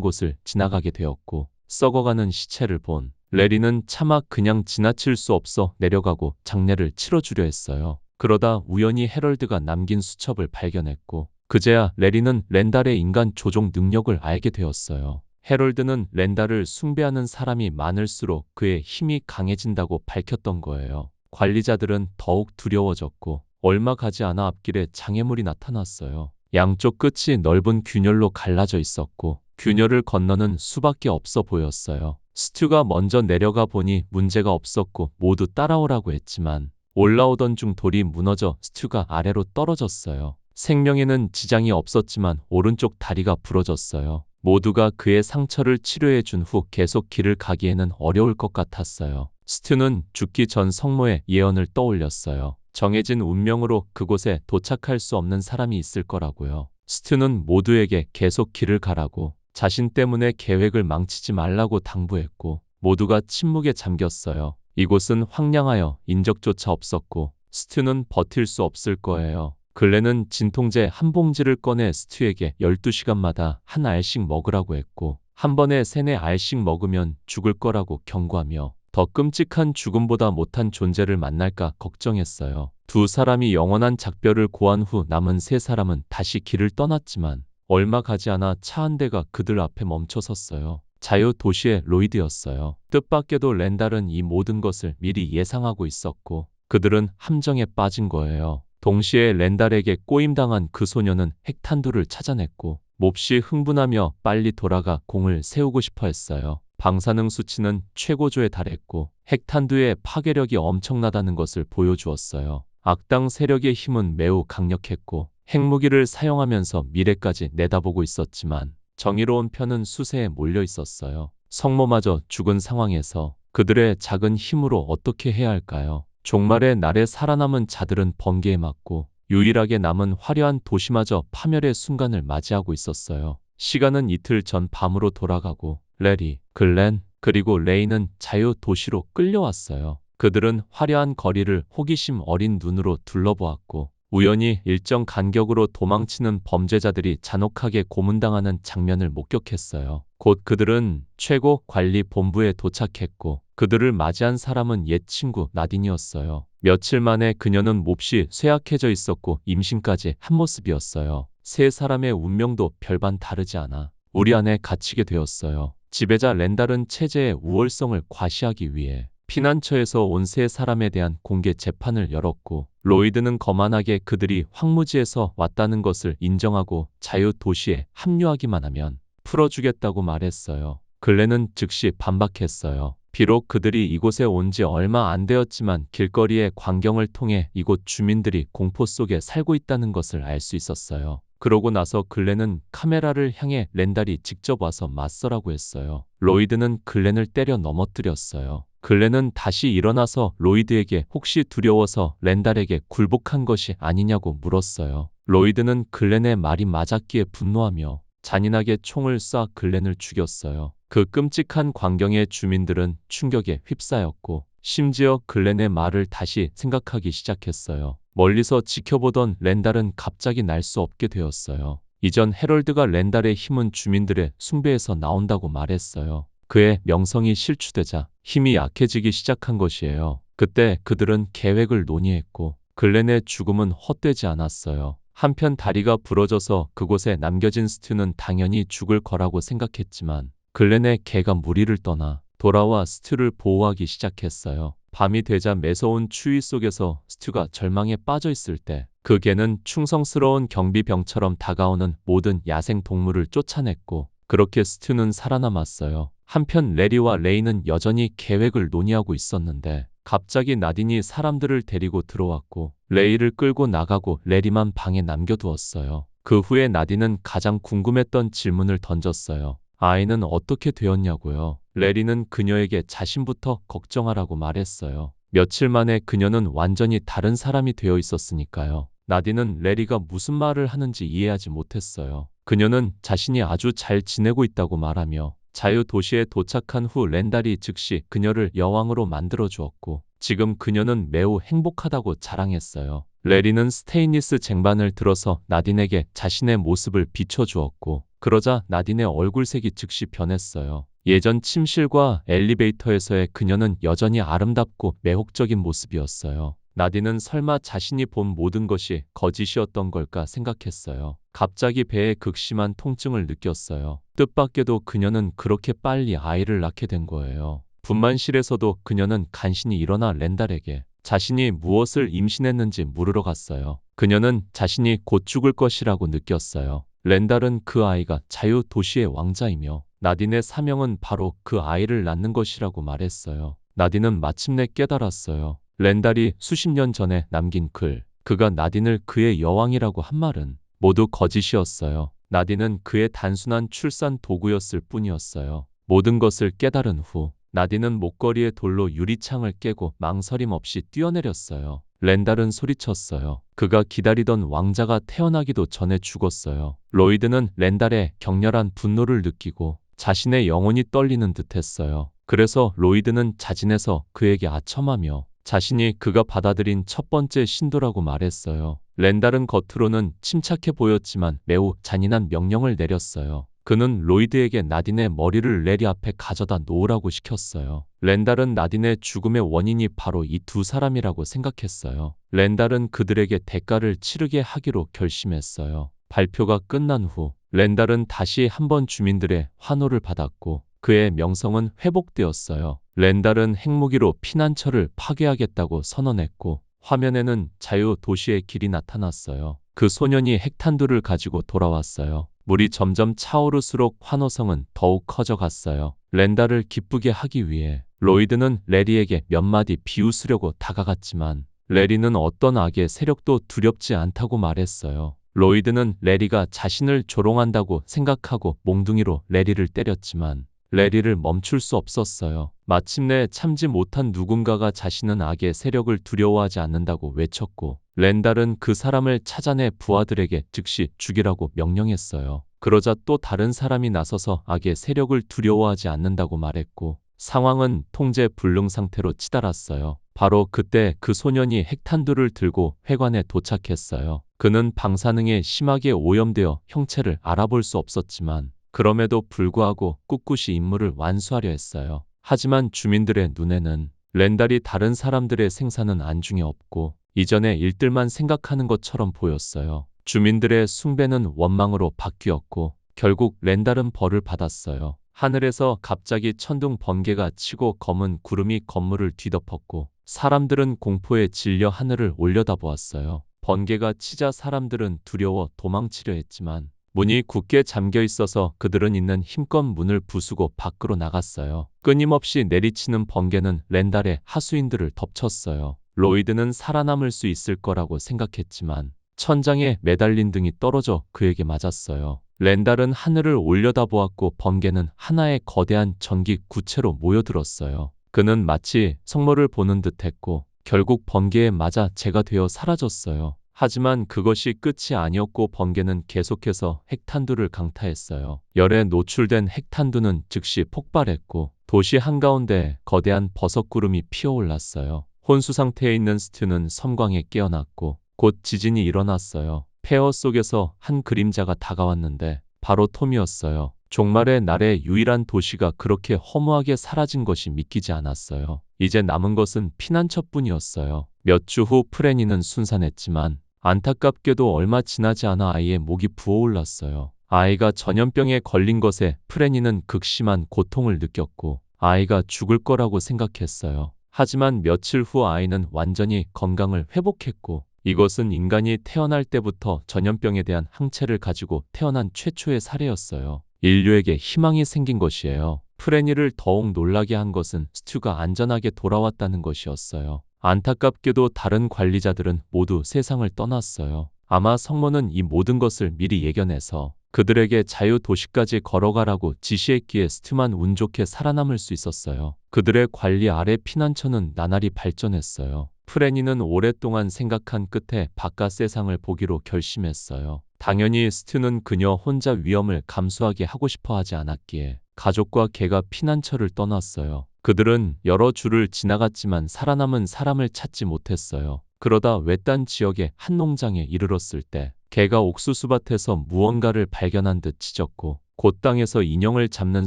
곳을 지나가게 되었고 썩어가는 시체를 본 레리는 차마 그냥 지나칠 수 없어 내려가고 장례를 치러주려 했어요. 그러다 우연히 해럴드가 남긴 수첩을 발견했고 그제야 레리는 렌달의 인간 조종 능력을 알게 되었어요. 해럴드는 렌달을 숭배하는 사람이 많을수록 그의 힘이 강해진다고 밝혔던 거예요. 관리자들은 더욱 두려워졌고 얼마 가지 않아 앞길에 장애물이 나타났어요. 양쪽 끝이 넓은 균열로 갈라져 있었고 균열을 건너는 수밖에 없어 보였어요. 스튜가 먼저 내려가 보니 문제가 없었고 모두 따라오라고 했지만 올라오던 중 돌이 무너져 스튜가 아래로 떨어졌어요. 생명에는 지장이 없었지만 오른쪽 다리가 부러졌어요. 모두가 그의 상처를 치료해 준 후 계속 길을 가기에는 어려울 것 같았어요. 스튜는 죽기 전 성모의 예언을 떠올렸어요. 정해진 운명으로 그곳에 도착할 수 없는 사람이 있을 거라고요. 스튜는 모두에게 계속 길을 가라고 자신 때문에 계획을 망치지 말라고 당부했고 모두가 침묵에 잠겼어요. 이곳은 황량하여 인적조차 없었고 스튜는 버틸 수 없을 거예요. 글렌은 진통제 한 봉지를 꺼내 스튜에게 12시간마다 한 알씩 먹으라고 했고 한 번에 3-4알씩 먹으면 죽을 거라고 경고하며 더 끔찍한 죽음보다 못한 존재를 만날까 걱정했어요. 두 사람이 영원한 작별을 고한 후 남은 세 사람은 다시 길을 떠났지만 얼마 가지 않아 차 한 대가 그들 앞에 멈춰 섰어요. 자유 도시의 로이드였어요. 뜻밖에도 렌달은 이 모든 것을 미리 예상하고 있었고 그들은 함정에 빠진 거예요. 동시에 렌달에게 꼬임당한 그 소녀는 핵탄두를 찾아냈고 몹시 흥분하며 빨리 돌아가 공을 세우고 싶어 했어요. 방사능 수치는 최고조에 달했고 핵탄두의 파괴력이 엄청나다는 것을 보여주었어요. 악당 세력의 힘은 매우 강력했고 핵무기를 사용하면서 미래까지 내다보고 있었지만 정의로운 편은 수세에 몰려 있었어요. 성모마저 죽은 상황에서 그들의 작은 힘으로 어떻게 해야 할까요? 종말의 날에 살아남은 자들은 번개에 맞고 유일하게 남은 화려한 도시마저 파멸의 순간을 맞이하고 있었어요. 시간은 이틀 전 밤으로 돌아가고 레리, 글렌, 그리고 레이는 자유 도시로 끌려왔어요. 그들은 화려한 거리를 호기심 어린 눈으로 둘러보았고 우연히 일정 간격으로 도망치는 범죄자들이 잔혹하게 고문당하는 장면을 목격했어요. 곧 그들은 최고 관리 본부에 도착했고 그들을 맞이한 사람은 옛 친구 나딘이었어요. 며칠 만에 그녀는 몹시 쇠약해져 있었고 임신까지 한 모습이었어요. 세 사람의 운명도 별반 다르지 않아 우리 안에 갇히게 되었어요. 지배자 렌달은 체제의 우월성을 과시하기 위해 피난처에서 온 세 사람에 대한 공개 재판을 열었고 로이드는 거만하게 그들이 황무지에서 왔다는 것을 인정하고 자유 도시에 합류하기만 하면 풀어주겠다고 말했어요. 글렌은 즉시 반박했어요. 비록 그들이 이곳에 온 지 얼마 안 되었지만 길거리의 광경을 통해 이곳 주민들이 공포 속에 살고 있다는 것을 알 수 있었어요. 그러고 나서 글렌은 카메라를 향해 렌달이 직접 와서 맞서라고 했어요. 로이드는 글렌을 때려 넘어뜨렸어요. 글렌은 다시 일어나서 로이드에게 혹시 두려워서 렌달에게 굴복한 것이 아니냐고 물었어요. 로이드는 글렌의 말이 맞았기에 분노하며 잔인하게 총을 쏴 글렌을 죽였어요. 그 끔찍한 광경에 주민들은 충격에 휩싸였고 심지어 글렌의 말을 다시 생각하기 시작했어요. 멀리서 지켜보던 렌달은 갑자기 날 수 없게 되었어요. 이전 해럴드가 렌달의 힘은 주민들의 숭배에서 나온다고 말했어요. 그의 명성이 실추되자 힘이 약해지기 시작한 것이에요. 그때 그들은 계획을 논의했고 글렌의 죽음은 헛되지 않았어요. 한편 다리가 부러져서 그곳에 남겨진 스튜는 당연히 죽을 거라고 생각했지만 글렌의 개가 무리를 떠나 돌아와 스튜를 보호하기 시작했어요. 밤이 되자 매서운 추위 속에서 스튜가 절망에 빠져 있을 때 그 개는 충성스러운 경비병처럼 다가오는 모든 야생 동물을 쫓아냈고 그렇게 스튜는 살아남았어요. 한편 레리와 레이는 여전히 계획을 논의하고 있었는데 갑자기 나딘이 사람들을 데리고 들어왔고 레이를 끌고 나가고 레리만 방에 남겨두었어요. 그 후에 나딘은 가장 궁금했던 질문을 던졌어요. 아이는 어떻게 되었냐고요. 레리는 그녀에게 자신부터 걱정하라고 말했어요. 며칠 만에 그녀는 완전히 다른 사람이 되어 있었으니까요. 나딘은 레리가 무슨 말을 하는지 이해하지 못했어요. 그녀는 자신이 아주 잘 지내고 있다고 말하며 자유 도시에 도착한 후 렌달이 즉시 그녀를 여왕으로 만들어 주었고 지금 그녀는 매우 행복하다고 자랑했어요. 레리는 스테인리스 쟁반을 들어서 나딘에게 자신의 모습을 비춰주었고 그러자 나딘의 얼굴색이 즉시 변했어요. 예전 침실과 엘리베이터에서의 그녀는 여전히 아름답고 매혹적인 모습이었어요. 나딘은 설마 자신이 본 모든 것이 거짓이었던 걸까 생각했어요. 갑자기 배에 극심한 통증을 느꼈어요. 뜻밖에도 그녀는 그렇게 빨리 아이를 낳게 된 거예요. 분만실에서도 그녀는 간신히 일어나 렌달에게 자신이 무엇을 임신했는지 물으러 갔어요. 그녀는 자신이 곧 죽을 것이라고 느꼈어요. 렌달은 그 아이가 자유 도시의 왕자이며 나딘의 사명은 바로 그 아이를 낳는 것이라고 말했어요. 나딘은 마침내 깨달았어요. 렌달이 수십 년 전에 남긴 글, 그가 나딘을 그의 여왕이라고 한 말은 모두 거짓이었어요. 나딘은 그의 단순한 출산 도구였을 뿐이었어요. 모든 것을 깨달은 후 나딘은 목걸이에 돌로 유리창을 깨고 망설임 없이 뛰어내렸어요. 렌달은 소리쳤어요. 그가 기다리던 왕자가 태어나기도 전에 죽었어요. 로이드는 렌달의 격렬한 분노를 느끼고 자신의 영혼이 떨리는 듯했어요. 그래서 로이드는 자진해서 그에게 아첨하며 자신이 그가 받아들인 첫 번째 신도라고 말했어요. 렌달은 겉으로는 침착해 보였지만 매우 잔인한 명령을 내렸어요. 그는 로이드에게 나딘의 머리를 레리 앞에 가져다 놓으라고 시켰어요. 렌달은 나딘의 죽음의 원인이 바로 이 두 사람이라고 생각했어요. 렌달은 그들에게 대가를 치르게 하기로 결심했어요. 발표가 끝난 후 렌달은 다시 한번 주민들의 환호를 받았고 그의 명성은 회복되었어요. 렌달은 핵무기로 피난처를 파괴하겠다고 선언했고 화면에는 자유 도시의 길이 나타났어요. 그 소년이 핵탄두를 가지고 돌아왔어요. 물이 점점 차오를수록 환호성은 더욱 커져갔어요. 렌달을 기쁘게 하기 위해 로이드는 레리에게 몇 마디 비웃으려고 다가갔지만 레리는 어떤 악의 세력도 두렵지 않다고 말했어요. 로이드는 레리가 자신을 조롱한다고 생각하고 몽둥이로 레리를 때렸지만 레리를 멈출 수 없었어요. 마침내 참지 못한 누군가가 자신은 악의 세력을 두려워하지 않는다고 외쳤고 렌달은 그 사람을 찾아내 부하들에게 즉시 죽이라고 명령했어요. 그러자 또 다른 사람이 나서서 악의 세력을 두려워하지 않는다고 말했고 상황은 통제 불능 상태로 치달았어요. 바로 그때 그 소년이 핵탄두를 들고 회관에 도착했어요. 그는 방사능에 심하게 오염되어 형체를 알아볼 수 없었지만 그럼에도 불구하고 꿋꿋이 임무를 완수하려 했어요. 하지만 주민들의 눈에는 렌달이 다른 사람들의 생사는 안중에 없고 이전의 일들만 생각하는 것처럼 보였어요. 주민들의 숭배는 원망으로 바뀌었고 결국 렌달은 벌을 받았어요. 하늘에서 갑자기 천둥 번개가 치고 검은 구름이 건물을 뒤덮었고 사람들은 공포에 질려 하늘을 올려다보았어요. 번개가 치자 사람들은 두려워 도망치려 했지만 문이 굳게 잠겨 있어서 그들은 있는 힘껏 문을 부수고 밖으로 나갔어요. 끊임없이 내리치는 번개는 렌달의 하수인들을 덮쳤어요. 로이드는 살아남을 수 있을 거라고 생각했지만 천장에 매달린 등이 떨어져 그에게 맞았어요. 렌달은 하늘을 올려다보았고 번개는 하나의 거대한 전기 구체로 모여들었어요. 그는 마치 성모를 보는 듯했고 결국 번개에 맞아 재가 되어 사라졌어요. 하지만 그것이 끝이 아니었고 번개는 계속해서 핵탄두를 강타했어요. 열에 노출된 핵탄두는 즉시 폭발했고 도시 한가운데 거대한 버섯구름이 피어올랐어요. 혼수 상태에 있는 스튜는 섬광에 깨어났고 곧 지진이 일어났어요. 폐허 속에서 한 그림자가 다가왔는데 바로 톰이었어요. 종말의 날에 유일한 도시가 그렇게 허무하게 사라진 것이 믿기지 않았어요. 이제 남은 것은 피난처뿐이었어요. 몇 주 후 프레니는 순산했지만 안타깝게도 얼마 지나지 않아 아이의 목이 부어올랐어요. 아이가 전염병에 걸린 것에 프레니는 극심한 고통을 느꼈고 아이가 죽을 거라고 생각했어요. 하지만 며칠 후 아이는 완전히 건강을 회복했고 이것은 인간이 태어날 때부터 전염병에 대한 항체를 가지고 태어난 최초의 사례였어요. 인류에게 희망이 생긴 것이에요. 프레니를 더욱 놀라게 한 것은 스튜가 안전하게 돌아왔다는 것이었어요. 안타깝게도 다른 관리자들은 모두 세상을 떠났어요. 아마 성모는 이 모든 것을 미리 예견해서 그들에게 자유 도시까지 걸어가라고 지시했기에 스튜만 운 좋게 살아남을 수 있었어요. 그들의 관리 아래 피난처는 나날이 발전했어요. 프레니는 오랫동안 생각한 끝에 바깥 세상을 보기로 결심했어요. 당연히 스튜는 그녀 혼자 위험을 감수하게 하고 싶어 하지 않았기에 가족과 개가 피난처를 떠났어요. 그들은 여러 주를 지나갔지만 살아남은 사람을 찾지 못했어요. 그러다 외딴 지역의 한 농장에 이르렀을 때 개가 옥수수밭에서 무언가를 발견한 듯 짖었고 곧 땅에서 인형을 잡는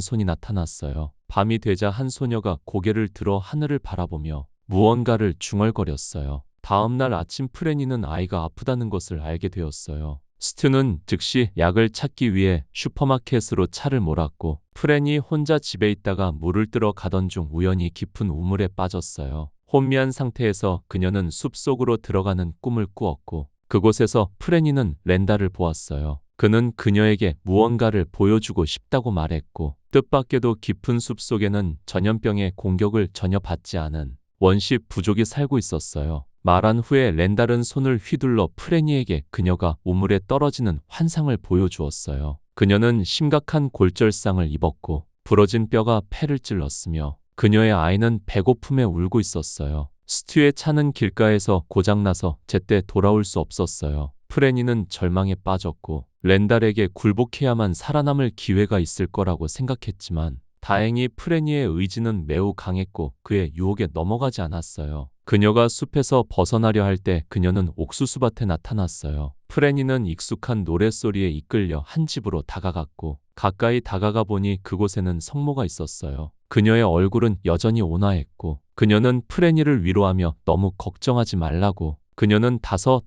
손이 나타났어요. 밤이 되자 한 소녀가 고개를 들어 하늘을 바라보며 무언가를 중얼거렸어요. 다음 날 아침 프레니는 아이가 아프다는 것을 알게 되었어요. 스튜는 즉시 약을 찾기 위해 슈퍼마켓으로 차를 몰았고 프렌이 혼자 집에 있다가 물을 뜨러 가던 중 우연히 깊은 우물에 빠졌어요. 혼미한 상태에서 그녀는 숲속으로 들어가는 꿈을 꾸었고 그곳에서 프레니는 렌다를 보았어요. 그는 그녀에게 무언가를 보여주고 싶다고 말했고 뜻밖에도 깊은 숲속에는 전염병의 공격을 전혀 받지 않은 원시 부족이 살고 있었어요. 말한 후에 렌달은 손을 휘둘러 프레니에게 그녀가 우물에 떨어지는 환상을 보여주었어요. 그녀는 심각한 골절상을 입었고 부러진 뼈가 폐를 찔렀으며 그녀의 아이는 배고픔에 울고 있었어요. 스튜의 차는 길가에서 고장나서 제때 돌아올 수 없었어요. 프레니는 절망에 빠졌고 렌달에게 굴복해야만 살아남을 기회가 있을 거라고 생각했지만 다행히 프레니의 의지는 매우 강했고 그의 유혹에 넘어가지 않았어요. 그녀가 숲에서 벗어나려 할 때 그녀는 옥수수밭에 나타났어요. 프레니는 익숙한 노랫소리에 이끌려 한 집으로 다가갔고 가까이 다가가 보니 그곳에는 성모가 있었어요. 그녀의 얼굴은 여전히 온화했고 그녀는 프레니를 위로하며 너무 걱정하지 말라고 그녀는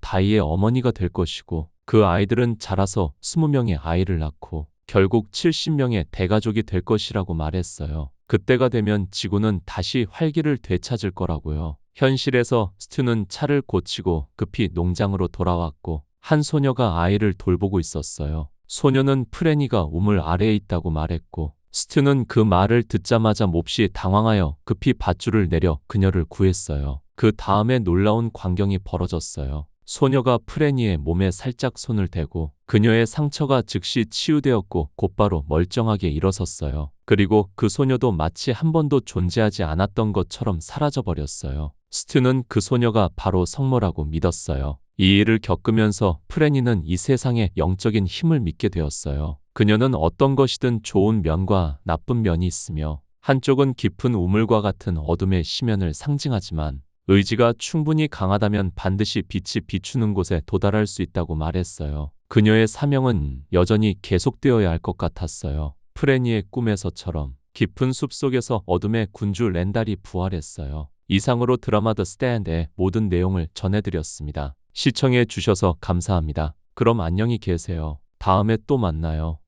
다이의 어머니가 될 것이고 그 아이들은 자라서 20명의 아이를 낳고 결국 70명의 대가족이 될 것이라고 말했어요. 그때가 되면 지구는 다시 활기를 되찾을 거라고요. 현실에서 스튜는 차를 고치고 급히 농장으로 돌아왔고 한 소녀가 아이를 돌보고 있었어요. 소녀는 프레니가 우물 아래에 있다고 말했고 스튜는 그 말을 듣자마자 몹시 당황하여 급히 밧줄을 내려 그녀를 구했어요. 그 다음에 놀라운 광경이 벌어졌어요. 소녀가 프레니의 몸에 살짝 손을 대고 그녀의 상처가 즉시 치유되었고 곧바로 멀쩡하게 일어섰어요. 그리고 그 소녀도 마치 한 번도 존재하지 않았던 것처럼 사라져버렸어요. 스튜는 그 소녀가 바로 성모라고 믿었어요. 이 일을 겪으면서 프레니는 이 세상의 영적인 힘을 믿게 되었어요. 그녀는 어떤 것이든 좋은 면과 나쁜 면이 있으며 한쪽은 깊은 우물과 같은 어둠의 심연을 상징하지만 의지가 충분히 강하다면 반드시 빛이 비추는 곳에 도달할 수 있다고 말했어요. 그녀의 사명은 여전히 계속되어야 할 것 같았어요. 프레니의 꿈에서처럼 깊은 숲속에서 어둠의 군주 렌달이 부활했어요. 이상으로 드라마 더 스탠드의 모든 내용을 전해드렸습니다. 시청해 주셔서 감사합니다. 그럼 안녕히 계세요. 다음에 또 만나요.